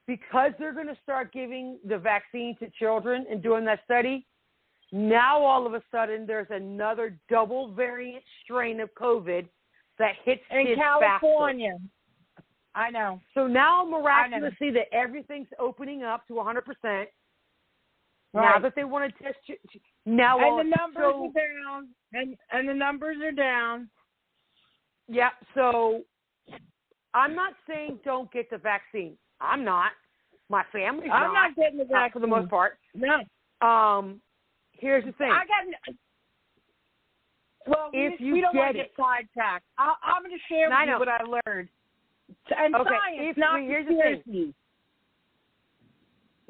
Speaker 7: Because they're going to start giving the vaccine to children and doing that study, now all of a sudden there's another double variant strain of COVID that hits kids
Speaker 6: in California.
Speaker 7: faster.
Speaker 6: I know.
Speaker 7: So now miraculously that everything's opening up to 100%. Right. Now that they want to test you, now
Speaker 6: and the numbers are down, and the numbers are down.
Speaker 7: Yep. So I'm not saying don't get the vaccine. I'm not. My family's
Speaker 6: I'm not getting the vaccine
Speaker 7: for the most part.
Speaker 6: No.
Speaker 7: Here's the thing.
Speaker 6: We don't want to get sidetracked. I'm going to share with you what I learned. And science,
Speaker 7: here's the thing.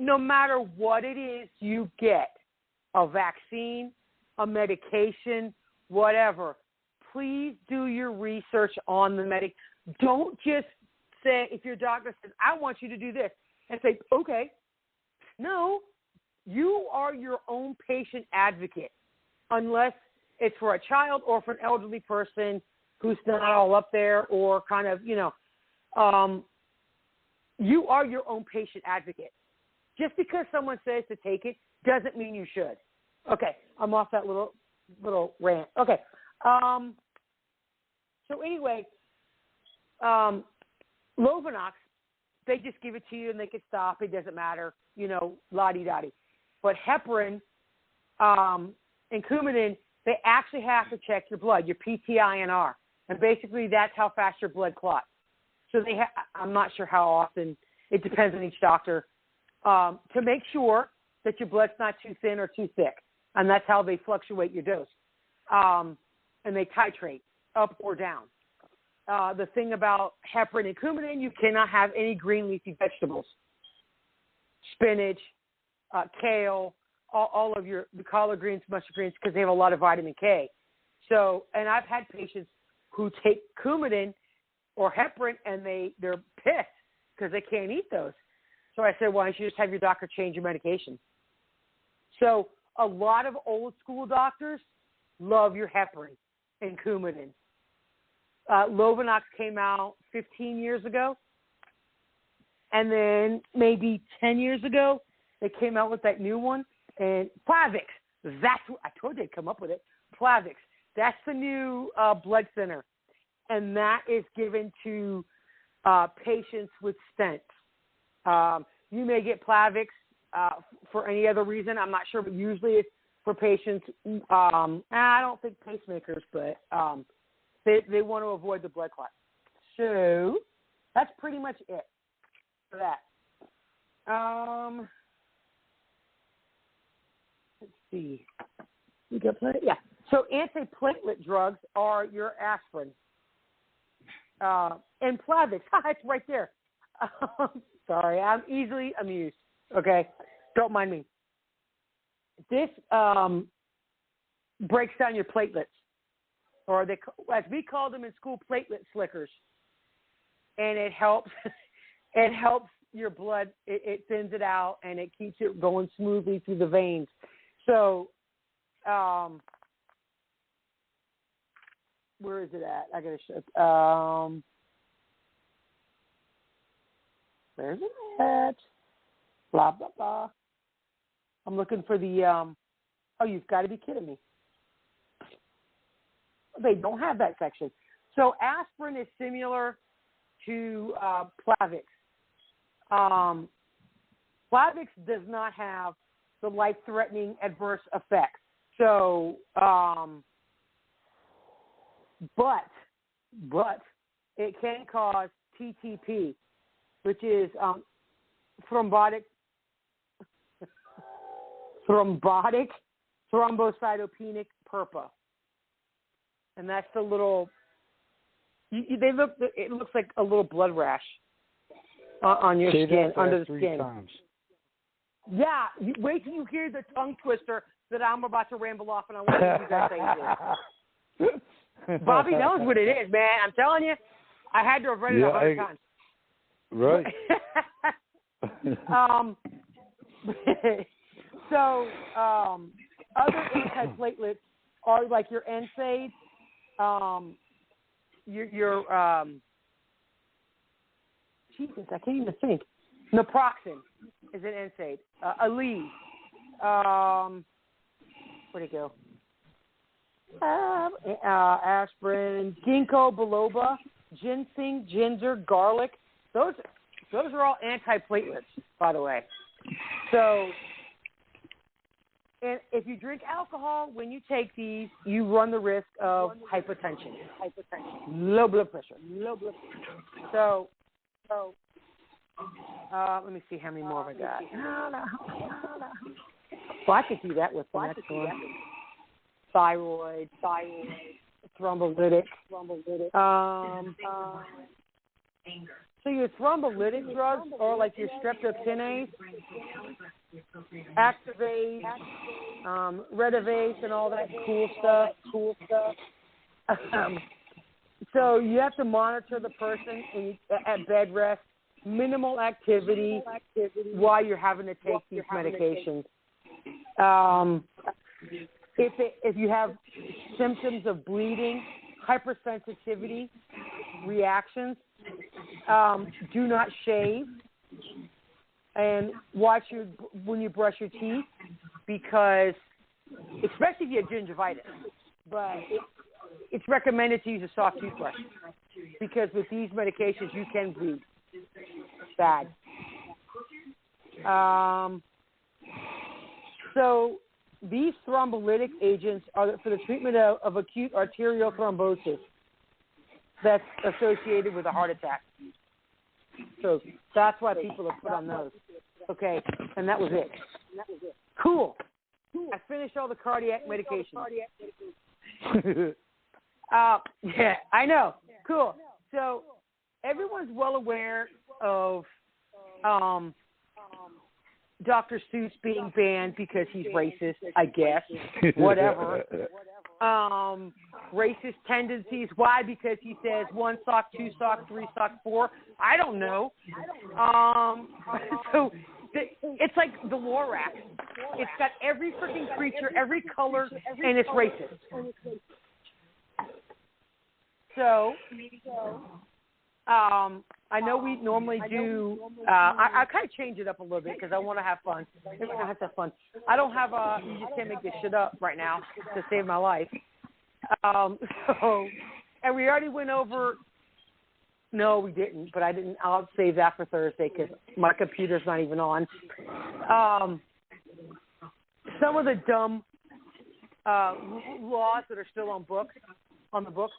Speaker 7: No matter what it is you get, a vaccine, a medication, whatever, please do your research on the medic. Don't just say, if your doctor says, I want you to do this, and say, okay. No, you are your own patient advocate, unless it's for a child or for an elderly person who's not all up there or kind of, you are your own patient advocate. Just because someone says to take it doesn't mean you should. Okay, I'm off that little rant. Okay. So anyway, Lovenox, they just give it to you and they can stop. It doesn't matter, la-di-da-di. But heparin and Coumadin, they actually have to check your blood, your PTINR. And basically that's how fast your blood clots. So I'm not sure how often. It depends on each doctor. To make sure that your blood's not too thin or too thick. And that's how they fluctuate your dose. And they titrate up or down. The thing about heparin and Coumadin, you cannot have any green leafy vegetables. Spinach, kale, all of the collard greens, mustard greens, because they have a lot of vitamin K. So, and I've had patients who take Coumadin or heparin and they're pissed because they can't eat those. So I said, why don't you just have your doctor change your medication? So a lot of old school doctors love your heparin and Coumadin. Lovenox came out 15 years ago. And then maybe 10 years ago, they came out with that new one. And Plavix.
Speaker 5: That's what I told you to come up with it. Plavix. That's the new blood thinner, and that is given to patients with stents. You may get Plavix for any other reason. I'm not sure, but usually it's for patients. I don't think pacemakers, but they want to avoid the blood clot. So that's pretty much it for that. Let's see. You got platelet? Yeah. So antiplatelet drugs are your aspirin and Plavix. It's right there. Sorry, I'm easily amused. Okay, don't mind me. This breaks down your platelets, or they, as we call them in school, platelet slickers, and it helps. It helps your blood. It thins it out, and it keeps it going smoothly through the veins. So, where is it at? I gotta show. Where's it at? Blah blah blah. I'm looking for the. Oh, you've got to be kidding me. They don't have that section. So aspirin is similar to Plavix. Plavix does not have the life-threatening adverse effects. So, but it can cause TTP, which is thrombotic thrombocytopenic purpura, and that's the little. It looks like a little blood rash on your skin, under the skin.
Speaker 4: Times.
Speaker 5: Yeah, wait till you hear the tongue twister that I'm about to ramble off, and I want you guys to say it. Bobby knows what it is, man. I'm telling you, I had to have read it 100 times.
Speaker 4: Right.
Speaker 5: So other antiplatelets are like your NSAID, Jesus, I can't even think. Naproxen is an NSAID. Aleve. Where'd it go? Aspirin, ginkgo biloba, ginseng, ginger, garlic. Those are all antiplatelets, by the way. So, and if you drink alcohol when you take these, you run the risk of hypertension, low blood pressure. So, let me see how many more have I got. Well, I could do that with the next one. Thyroid, thrombolytic. So your thrombolytic drugs are like your streptokinase, Activase, Redivase, and all that cool stuff. So you have to monitor the person at bed rest, minimal activity while you're having to take these medications. If you have symptoms of bleeding, hypersensitivity, reactions, do not shave, and watch when you brush your teeth, because especially if you have gingivitis, but it's recommended to use a soft toothbrush, because with these medications you can bleed bad. So these thrombolytic agents are for the treatment of acute arterial thrombosis that's associated with a heart attack. So that's why people have put on those. Okay, and that was it. Cool. I finished all the cardiac medications. Yeah, I know. Cool. So everyone's well aware of Dr. Seuss being banned because he's racist, I guess. Whatever. Racist tendencies. Why? Because he says 1 sock, 2 sock, 3 sock, 4. I don't know. So it's like the Lorax. It's got every freaking creature, every color, and it's racist. So I know we normally do. I kind of change it up a little bit because I want to have fun. Everyone has to have fun. I don't have you just can't make this shit up right now to save my life. And we already went over. No, we didn't. But I didn't. I'll save that for Thursday because my computer's not even on. Some of the dumb laws that are still on the books.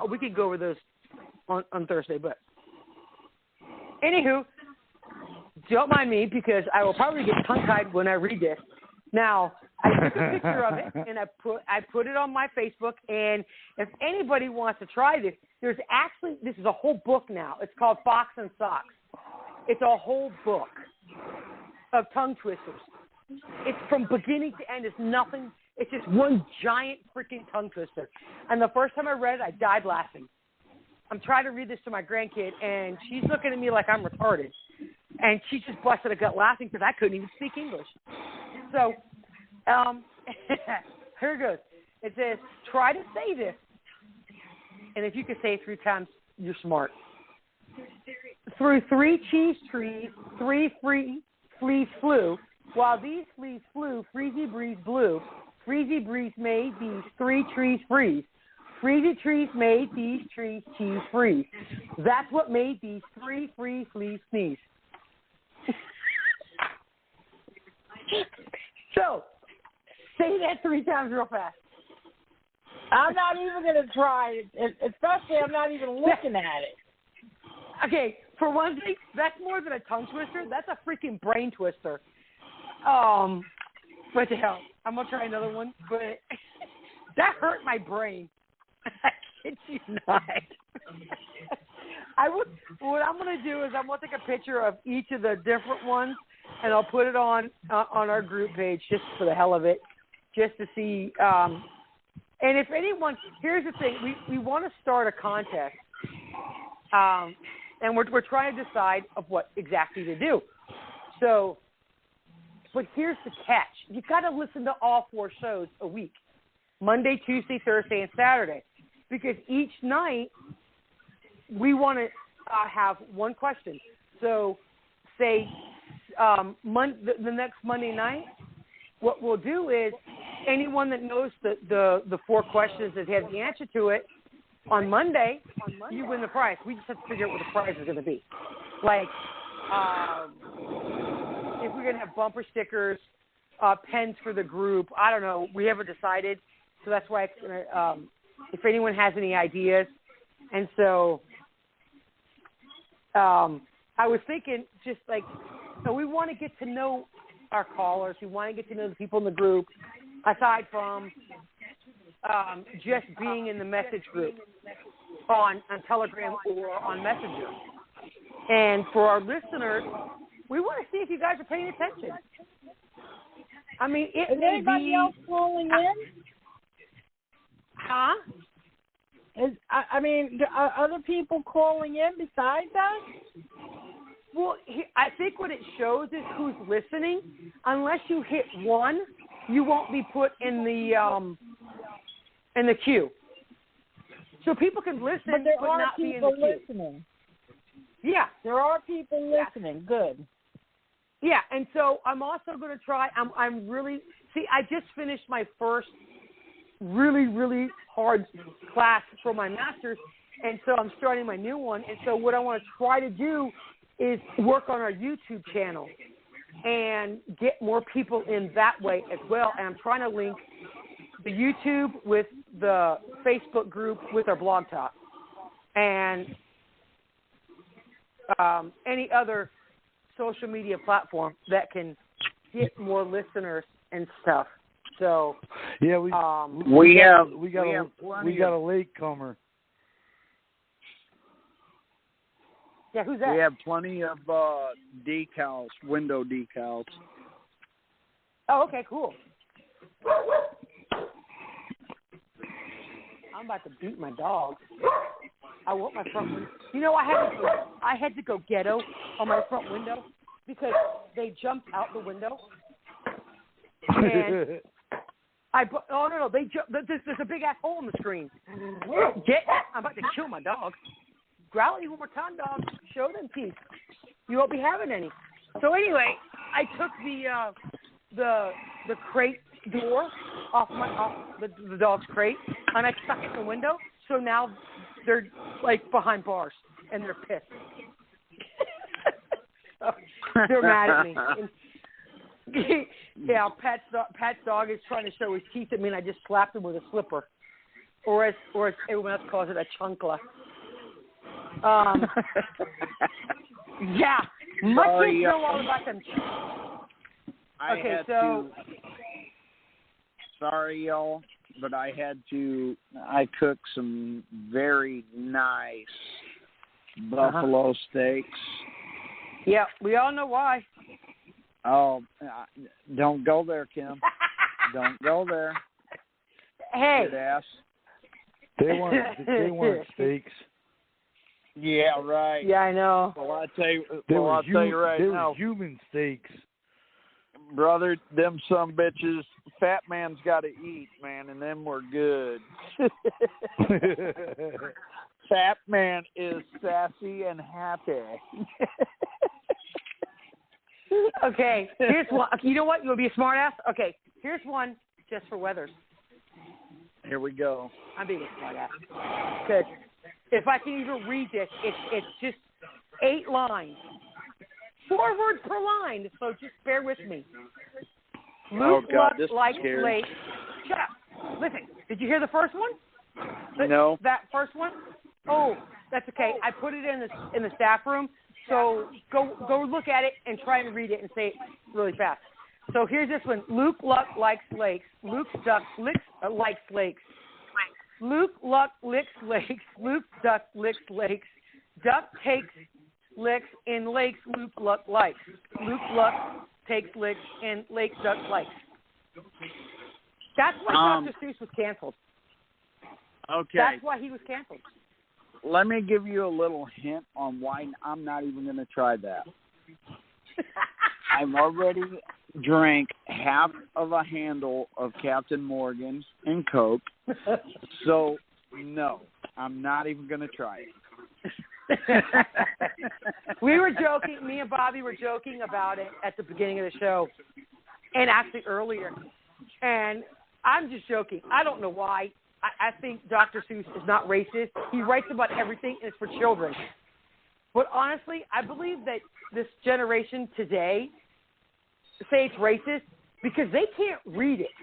Speaker 5: We could go over those on Thursday, but anywho, don't mind me because I will probably get tongue-tied when I read this. Now, I took a picture of it and I put it on my Facebook. And if anybody wants to try this, this is a whole book now. It's called Fox and Socks. It's a whole book of tongue twisters. It's from beginning to end. It's nothing. It's just one giant freaking tongue twister. And the first time I read it, I died laughing. I'm trying to read this to my grandkid, and she's looking at me like I'm retarded. And she just busted a gut laughing because I couldn't even speak English. So, here it goes. It says, try to say this. And if you can say it 3 times, you're smart. Through 3 cheese trees, 3 fleas flew. While these fleas flew, Freezy Breeze blew. Freezy Breeze made these 3 trees freeze. Freezy trees made these trees cheese freeze. That's what made these 3 free fleas sneeze. So, say that 3 times real fast.
Speaker 6: I'm not even going to try it, especially I'm not even looking at it.
Speaker 5: Okay, for one thing, that's more than a tongue twister. That's a freaking brain twister. What the hell? I'm going to try another one, but that hurt my brain. I kid you not. What I'm going to do is I'm going to take a picture of each of the different ones, and I'll put it on our group page just for the hell of it, just to see. And if anyone, here's the thing, we want to start a contest, and we're trying to decide of what exactly to do. So, but here's the catch. You've got to listen to all 4 shows a week, Monday, Tuesday, Thursday, and Saturday, because each night we want to have one question. So, say the next Monday night, what we'll do is anyone that knows the 4 questions that has the answer to it on Monday, you win the prize. We just have to figure out what the prize is going to be. Like, if we're going to have bumper stickers, pens for the group, I don't know. We haven't decided. So that's why it's going to, if anyone has any ideas. And so I was thinking just like, so we want to get to know our callers. We want to get to know the people in the group, aside from just being in the message group on Telegram or on Messenger. And for our listeners, we want to see if you guys are paying attention. I mean,
Speaker 6: is anybody else calling in?
Speaker 5: Huh?
Speaker 6: I mean, are other people calling in besides us?
Speaker 5: Well, I think what it shows is who's listening. Unless you hit 1, you won't be put in the queue. So people can listen,
Speaker 6: but there are
Speaker 5: not be in
Speaker 6: people
Speaker 5: the queue.
Speaker 6: listening.
Speaker 5: Yeah,
Speaker 6: there are people listening. Good.
Speaker 5: Yeah, and so I'm also going to try. I'm really I just finished my first really, really hard class for my master's, and so I'm starting my new one. And so what I want to try to do is work on our YouTube channel and get more people in that way as well. And I'm trying to link the YouTube with the Facebook group with our blog talk and any other social media platform that can get more listeners and stuff. So
Speaker 4: yeah, we got a latecomer.
Speaker 5: Yeah, who's that?
Speaker 8: We have plenty of decals, window decals.
Speaker 5: Oh, okay, cool. I'm about to beat my dog. I want my front window. You know, I had to go ghetto on my front window because they jumped out the window. And no. There's a big ass hole in the screen. I'm about to kill my dog. Growl at you one more time, dog. Show them teeth. You won't be having any. So anyway, I took the crate door off the dog's crate, and I stuck it in the window. So now they're like behind bars, and they're pissed. So they're mad at me. Yeah, Pat's dog is trying to show his teeth at me, and I just slapped him with a slipper, or as everyone else calls it, a chancla. Yeah, my kids know all about them.
Speaker 8: Sorry, y'all, but I cooked some very nice buffalo steaks.
Speaker 5: Yeah, we all know why.
Speaker 8: Oh, don't go there, Kim. Don't go there.
Speaker 5: Hey.
Speaker 8: Good ass.
Speaker 4: They weren't steaks.
Speaker 8: Yeah, right.
Speaker 5: Yeah, I know.
Speaker 8: Well, I'll tell you right
Speaker 4: they
Speaker 8: now.
Speaker 4: were human steaks.
Speaker 8: Brother, them some bitches, fat man's got to eat, man, and them were good. Fat man is sassy and happy.
Speaker 5: Okay, here's one. You know what? You want to be a smart ass? Okay, here's one just for Weathers.
Speaker 8: Here we go.
Speaker 5: I'm being a smart ass. Good. If I can even read this, it's just 8 lines. 4 words per line, so just bear with me. Luke
Speaker 8: this
Speaker 5: like
Speaker 8: is scary.
Speaker 5: late. Shut up. Listen, did you hear the first one?
Speaker 8: No.
Speaker 5: That first one? Oh, that's okay. I put it in the staff room, so go look at it and try and read it and say it really fast. So here's this one. Luke Luck likes lakes. Luke Duck likes lakes. Luke Luck licks lakes. Luke Duck licks lakes. Duck takes licks in lakes Luke Luck likes. Luke Luck takes licks in Lake Duck likes. That's why Dr. Seuss was canceled.
Speaker 8: Okay.
Speaker 5: That's why he was canceled.
Speaker 8: Let me give you a little hint on why I'm not even going to try that. I've already drank half of a handle of Captain Morgan and Coke, so no, I'm not even going to try it.
Speaker 5: We were joking. Me and Bobby were joking about it at the beginning of the show, and actually earlier. And I'm just joking. I don't know why. I think Dr. Seuss is not racist. He writes about everything, and it's for children. But honestly, I believe that this generation today say it's racist because they can't read it.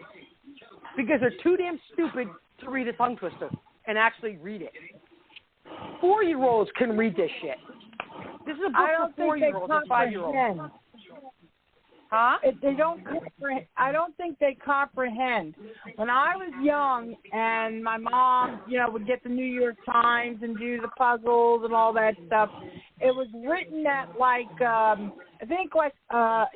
Speaker 5: Because they're too damn stupid to read a tongue twister and actually read it. 4-year-olds can read this shit. This is a book for 4-year-olds and 5-year-olds. Huh?
Speaker 6: They don't comprehend. I don't think they comprehend. When I was young and my mom, would get the New York Times and do the puzzles and all that stuff, it was written at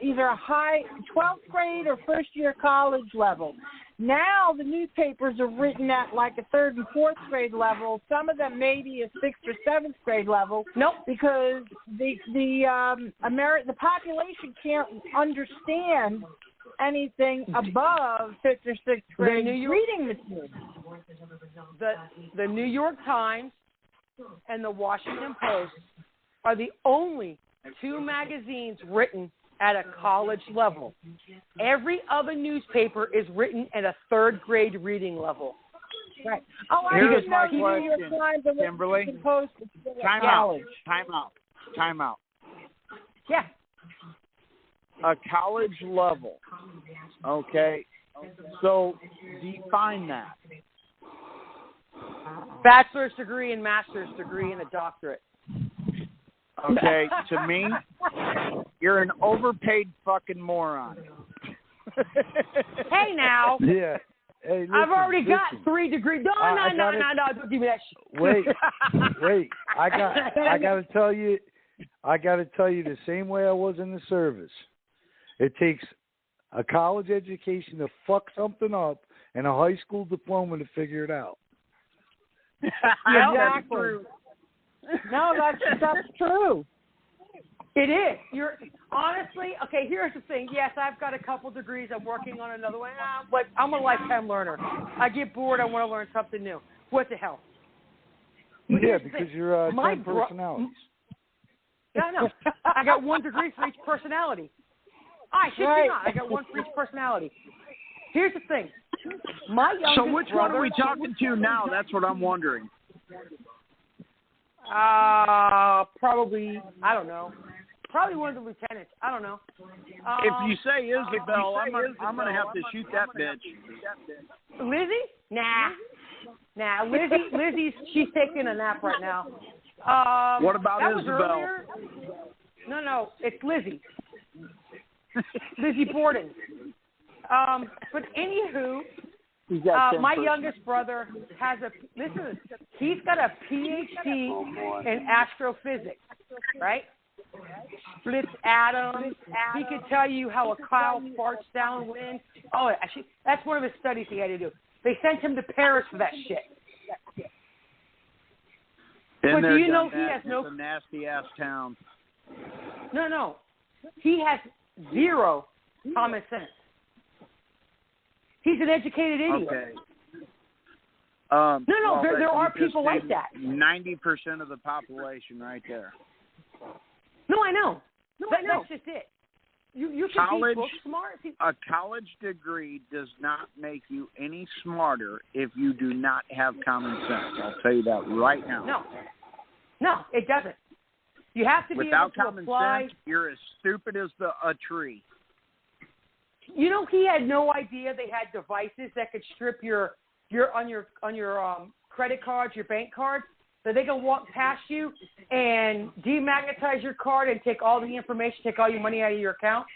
Speaker 6: either a high 12th grade or first year college level. Now the newspapers are written at like a 3rd and 4th grade level. Some of them maybe a 6th or 7th grade level.
Speaker 5: Nope.
Speaker 6: Because the population can't understand anything above 5th or 6th grade reading material.
Speaker 5: The New York Times and the Washington Post are the only 2 magazines written at a college level. Every other newspaper is written at a 3rd grade reading level.
Speaker 6: Right. Oh,
Speaker 8: here's my question, Kimberly. Time out.
Speaker 5: Yeah.
Speaker 8: A college level. Okay. So define that.
Speaker 5: Bachelor's degree and master's degree and a doctorate.
Speaker 8: Okay, to me, you're an overpaid fucking moron.
Speaker 5: Hey, now.
Speaker 4: Yeah. Hey, listen,
Speaker 5: I've already got 3 degrees. No, don't give me that shit.
Speaker 4: Wait. I gotta tell you the same way I was in the service. It takes a college education to fuck something up and a high school diploma to figure it out.
Speaker 6: Yeah, exactly. No, that's true.
Speaker 7: It is. You're honestly okay. Here's the thing. Yes, I've got a couple degrees. I'm working on another one, but I'm a lifetime learner. I get bored. I want to learn something new. What the hell? But
Speaker 4: yeah, because you're 10 personalities.
Speaker 7: Yeah, I know. I got 1 degree for each personality. I shit you not. I got 1 for each personality. Here's the thing. My youngest
Speaker 8: So which
Speaker 7: brother,
Speaker 8: one are we talking to now? That's what I'm wondering.
Speaker 7: Probably, I don't know. Probably one of the lieutenants. I don't know.
Speaker 8: If you say Isabel, I'm gonna have to shoot that bitch.
Speaker 7: Lizzie? Nah. Lizzie's she's taking a nap right now.
Speaker 8: What about
Speaker 7: that
Speaker 8: Isabel?
Speaker 7: Was earlier. No, it's Lizzie. Lizzie Borden. But anywho, my youngest brother has he's got a PhD in astrophysics, right? Splits atoms. He could tell you how a cloud farts downwind. Oh, actually, that's one of his studies he had to do. They sent him to Paris for that shit. But do you know he has no?
Speaker 8: It's a nasty ass town.
Speaker 7: No. He has 0 common sense. He's an educated idiot.
Speaker 8: Okay.
Speaker 7: No, there are people like that.
Speaker 8: 90% of the population right there.
Speaker 7: No, I know. That's just it. You can be book smart.
Speaker 8: A college degree does not make you any smarter if you do not have common sense. I'll tell you that right now.
Speaker 7: No, it doesn't. You have to be
Speaker 8: Without
Speaker 7: able to
Speaker 8: common
Speaker 7: apply.
Speaker 8: sense, you're as stupid as a tree.
Speaker 7: You know, he had no idea they had devices that could strip your credit cards, your bank cards, that they can walk past you and demagnetize your card and take all the information, take all your money out of your account.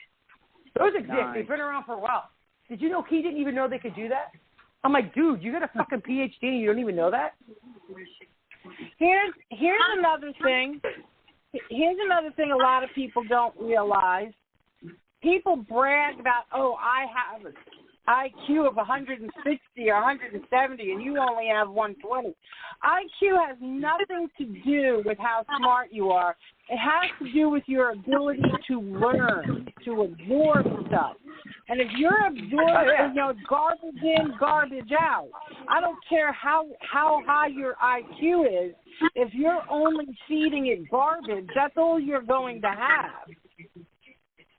Speaker 7: Those exist.
Speaker 8: Nice.
Speaker 7: They've been around for a while. Did you know he didn't even know they could do that? I'm like, dude, you got a fucking PhD and you don't even know that?
Speaker 6: Here's another thing. Here's another thing a lot of people don't realize. People brag about, I have an IQ of 160 or 170 and you only have 120. IQ has nothing to do with how smart you are. It has to do with your ability to learn, to absorb stuff. And if you're absorbing, garbage in, garbage out, I don't care how high your IQ is, if you're only feeding it garbage, that's all you're going to have.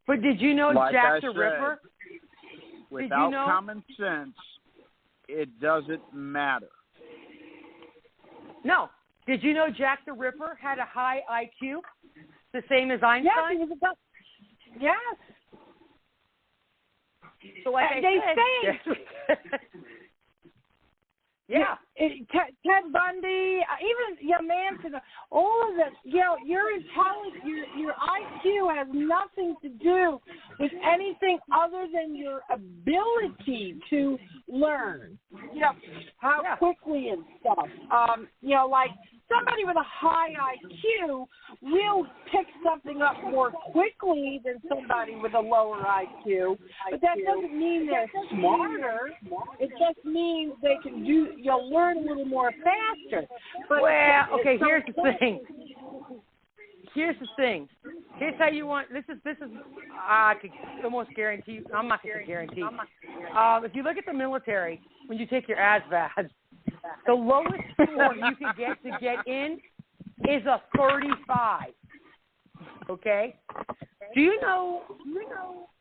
Speaker 7: But did you know
Speaker 8: like
Speaker 7: Jack
Speaker 8: I
Speaker 7: the
Speaker 8: said,
Speaker 7: Ripper?
Speaker 8: Without common sense, it doesn't matter.
Speaker 7: No. Did you know Jack the Ripper had a high IQ? The same as Einstein?
Speaker 6: Yes.
Speaker 7: So like
Speaker 6: they
Speaker 7: say. Yeah.
Speaker 6: Ted Bundy, even Manson, all of this, your intelligence, your IQ has nothing to do with anything other than your ability to learn. How quickly and stuff. Like somebody with a high IQ will pick something up more quickly than somebody with a lower IQ, but that doesn't mean they're smarter. It just means they can you'll learn a little more faster. But
Speaker 7: okay, here's the thing. Here's how you want. This is. I could almost guarantee. I'm not going to guarantee. If you look at the military, when you take your ASVAB, the lowest score you can get to get in is a 35. Okay. Do you know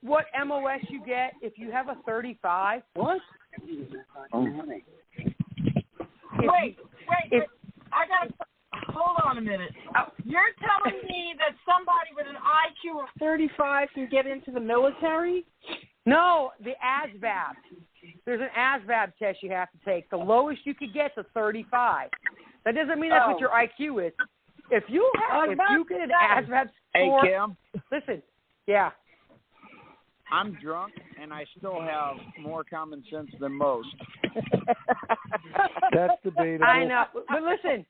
Speaker 7: what MOS you get if you have a 35? What?
Speaker 6: Wait. I got to hold on a minute. You're telling me that somebody with an IQ of 35 can get into the military?
Speaker 7: No, the ASVAB. There's an ASVAB test you have to take. The lowest you could get is a 35. That doesn't mean that's what your IQ is. If you get an ASVAB score,
Speaker 8: hey Kim,
Speaker 7: listen, yeah.
Speaker 8: I'm drunk and I still have more common sense than most.
Speaker 4: That's debatable.
Speaker 7: I know, but listen,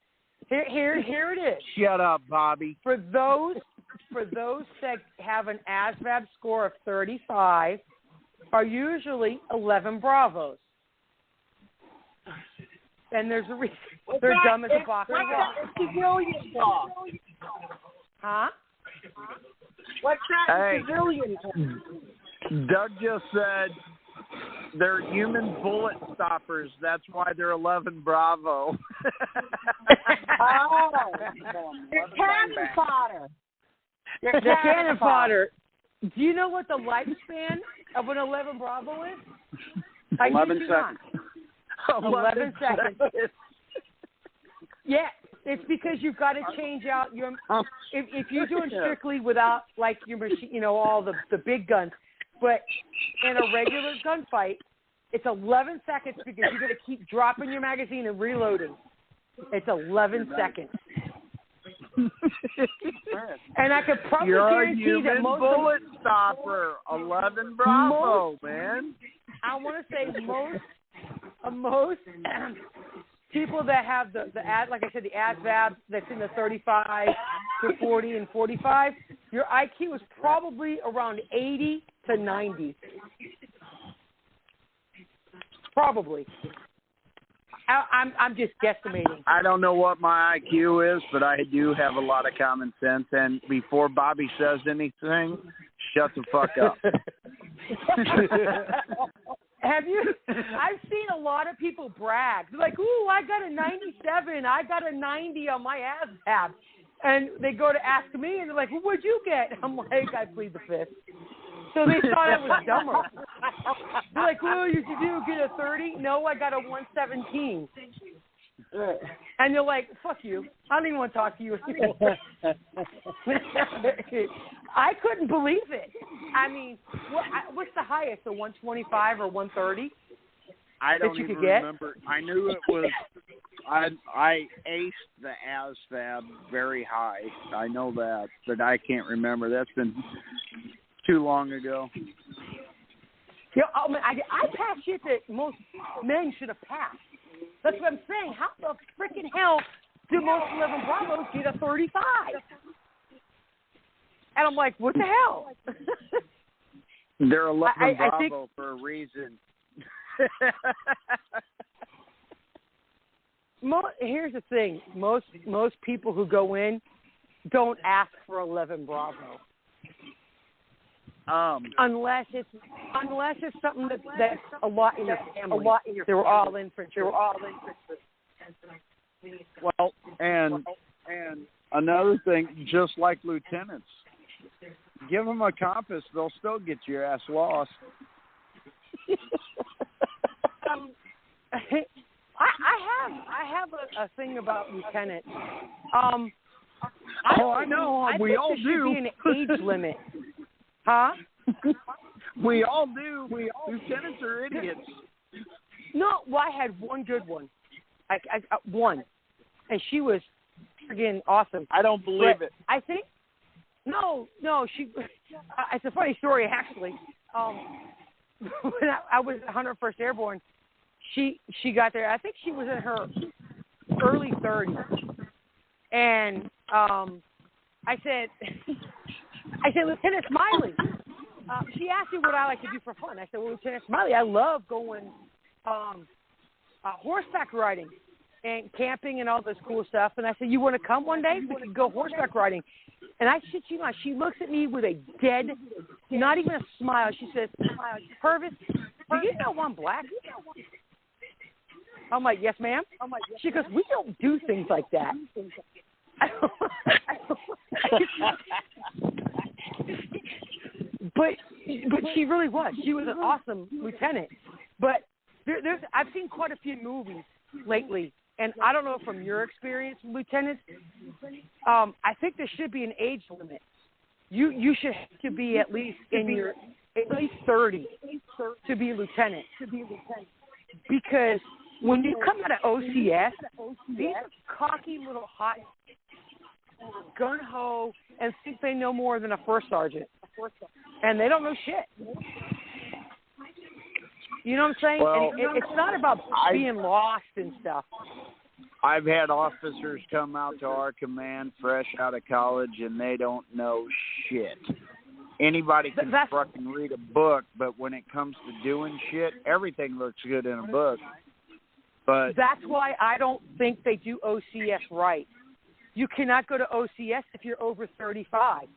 Speaker 7: here it is.
Speaker 8: Shut up, Bobby.
Speaker 7: For those that have an ASVAB score of 35, are usually 11 Bravos. And there's a reason. They're dumb as a box of rocks.
Speaker 6: Civilian stuff.
Speaker 7: Huh?
Speaker 6: What's that
Speaker 8: Hey.
Speaker 6: in civilian?
Speaker 8: Doug just said they're human bullet stoppers. That's why they're 11 Bravo.
Speaker 6: Oh, they're cannon fodder.
Speaker 5: The cannon fodder. Do you know what the lifespan of an 11 Bravo is?
Speaker 9: 11 seconds.
Speaker 5: 11 seconds. Yeah, it's because you've got to change out your. If you're doing strictly without like your machine, you know, all the big guns, but in a regular gunfight, it's 11 seconds because you're going to keep dropping your magazine and reloading. It's 11 seconds. And I could probably guarantee that most
Speaker 8: bullet stopper, 11 Bravo, man.
Speaker 5: I want to say most people that have the ad, like I said, the ASVAB that's in the 35 to 40 and 45, your IQ is probably around 80 to 90. Probably. I'm just guesstimating.
Speaker 8: I don't know what my IQ is, but I do have a lot of common sense. And before Bobby says anything, shut the fuck up.
Speaker 5: Have you? I've seen a lot of people brag. They're like, "Ooh, I got a 97. I got a 90 on my ASVAB," and they go to ask me, and they're like, well, "What'd you get?" I'm like, "I plead the fifth." So they thought I was dumber. They're like, "Oh, you get a 30?" No, I got a 117. And you're like, "Fuck you! I don't even want to talk to you." I couldn't believe it. I mean, what's the highest? A 125 or 130?
Speaker 8: I don't even remember. I knew it was. I aced the ASVAB very high. I know that, but I can't remember. That's been too long ago.
Speaker 5: You know, I passed shit that most men should have passed. That's what I'm saying. How the freaking hell do most 11 Bravos get a 35? And I'm like, what the hell?
Speaker 8: They're 11
Speaker 5: I
Speaker 8: Bravo
Speaker 5: think,
Speaker 8: for a reason.
Speaker 5: Here's the thing. Most people who go in don't ask for 11 Bravo. Unless it's something that's a lot in your family. They were all infantry.
Speaker 8: Well, and another thing, just like lieutenants, give them a compass; they'll still get your ass lost.
Speaker 5: I have a thing about lieutenants. I
Speaker 8: know.
Speaker 5: I
Speaker 8: we
Speaker 5: think
Speaker 8: all
Speaker 5: there
Speaker 8: do.
Speaker 5: Should be an age limit. Huh?
Speaker 8: We all do. Lieutenants are idiots.
Speaker 5: No, well, I had one good one. I one, and she was friggin' awesome.
Speaker 8: I don't believe it.
Speaker 5: I think no. She. It's a funny story actually. When I was 101st Airborne, she got there. I think she was in her early 30s, and I said, Lieutenant Smiley. She asked me what I like to do for fun. I said, well, Lieutenant Smiley, I love going horseback riding and camping and all this cool stuff. And I said, you want to come one day? We could go horseback riding. And I shit you not, she looks at me with a dead, not even a smile. She says, Purvis, do you know I'm black? I'm like, yes, ma'am. She goes, we don't do things like that. But she really was. She was an awesome lieutenant. But I've seen quite a few movies lately, and I don't know from your experience, lieutenants. I think there should be an age limit. You should have to be at least 30 to be lieutenant. Because when you come out of OCS, these are cocky little hot gun-ho and think they know more than a first sergeant. And they don't know shit. You know what I'm saying?
Speaker 8: Well,
Speaker 5: and it's not about being lost and stuff.
Speaker 8: I've had officers come out to our command fresh out of college, and they don't know shit. Anybody can fucking read a book, but when it comes to doing shit, everything looks good in a book. But
Speaker 5: that's why I don't think they do OCS right. You cannot go to OCS if you're over 35.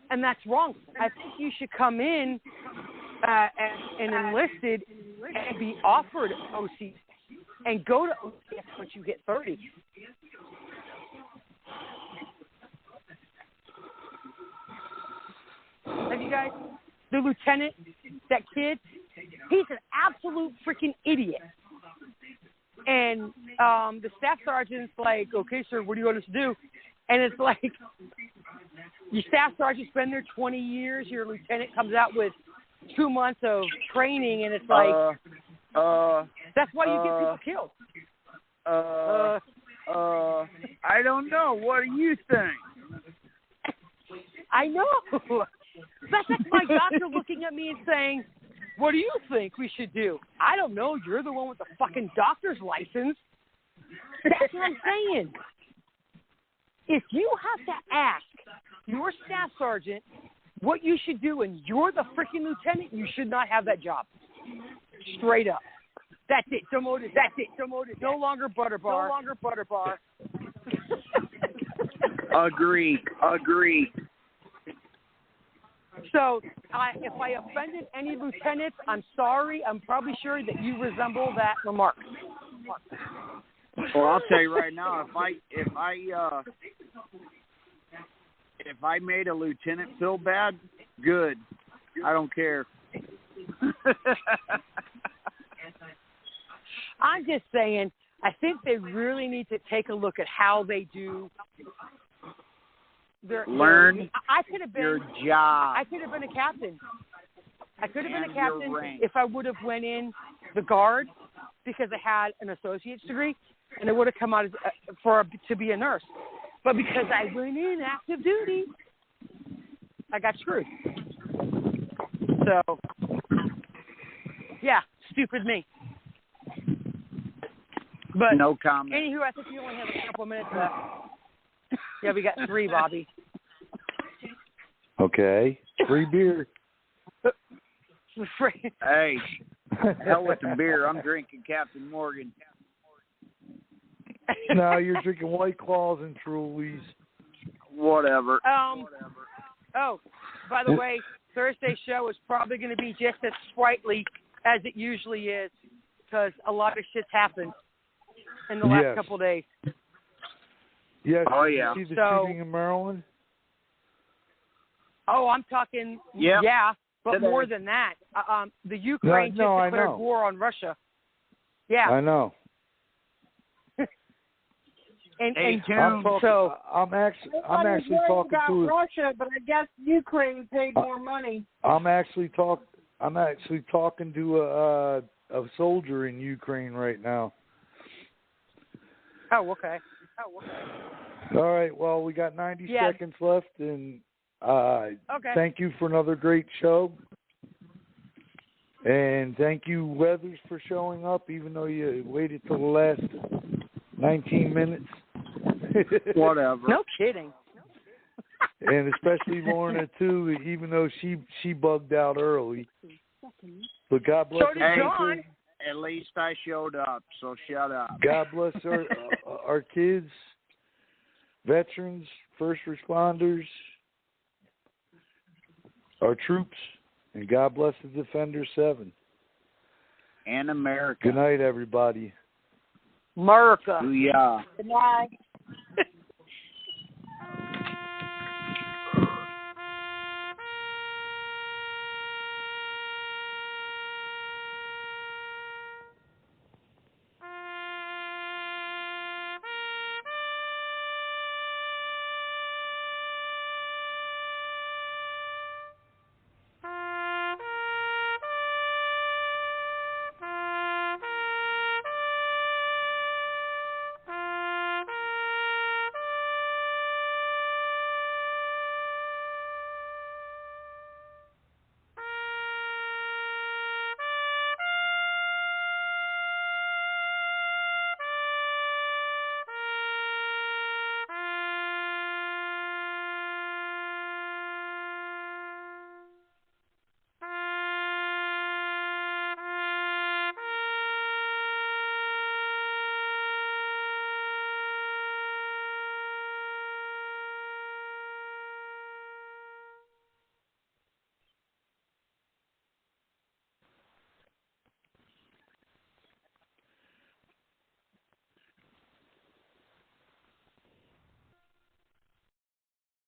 Speaker 7: And that's wrong. I think you should come in and enlisted and be offered OC and go to OCS once you get 30. Have you guys, the lieutenant, that kid, he's an absolute freaking idiot. And the staff sergeant's like, okay, sir, what do you want us to do? And it's like, your staff sergeant's been there 20 years, your lieutenant comes out with 2 months of training, and it's like, that's why you get people killed.
Speaker 8: I don't know. What do you think?
Speaker 7: I know. That's like my doctor looking at me and saying, what do you think we should do? I don't know. You're the one with the fucking doctor's license. That's what I'm saying. If you have to ask your staff sergeant what you should do and you're the freaking lieutenant, you should not have that job. Straight up. That's it. Demoted. That's it. Demoted. No longer butter bar. No longer butter bar.
Speaker 8: Agree.
Speaker 7: So, if I offended any lieutenants, I'm sorry. I'm probably sure that you resemble that remark.
Speaker 8: Well, I'll tell you right now, if I made a lieutenant feel bad, good. I don't care.
Speaker 7: I'm just saying, I think they really need to take a look at how they do.
Speaker 8: Learn
Speaker 7: I could have been
Speaker 8: your job.
Speaker 7: I could have been a captain. If I would have went in the Guard because I had an associate's degree, and I would have come out to be a nurse. But because I went in active duty, I got screwed. So, yeah, stupid me. But
Speaker 8: no comment.
Speaker 7: Anywho, I think we only have a couple minutes left. Yeah, we got 3, Bobby.
Speaker 4: Okay. Free beer.
Speaker 8: Hey, hell with the beer. I'm drinking Captain Morgan.
Speaker 4: No, you're drinking White Claws and Trulies.
Speaker 8: Whatever.
Speaker 7: Oh, by the way, Thursday's show is probably going to be just as sprightly as it usually is because a lot of shit's happened in the last couple of days.
Speaker 4: Yes.
Speaker 8: Oh, yeah.
Speaker 4: See the shooting in Maryland?
Speaker 7: Oh, I'm talking, but more than that. The Ukraine just declared war on Russia. Yeah.
Speaker 4: I know.
Speaker 7: And
Speaker 4: I'm actually talking to
Speaker 6: Russia, but I guess Ukraine paid more money.
Speaker 4: I'm actually talking to a soldier in Ukraine right now.
Speaker 7: Oh, okay.
Speaker 4: All right. Well, we got 90 seconds left, and thank you for another great show. And thank you, Weathers, for showing up, even though you waited till the last 19 minutes.
Speaker 8: Whatever.
Speaker 7: No kidding.
Speaker 4: And especially Lorna, too, even though she bugged out early. But God bless
Speaker 7: her. John.
Speaker 8: At least I showed up, so shut up.
Speaker 4: God bless our kids, veterans, first responders, our troops, and God bless the Defenders VII.
Speaker 8: And America.
Speaker 4: Good night, everybody.
Speaker 7: America.
Speaker 8: Booyah.
Speaker 6: Good night.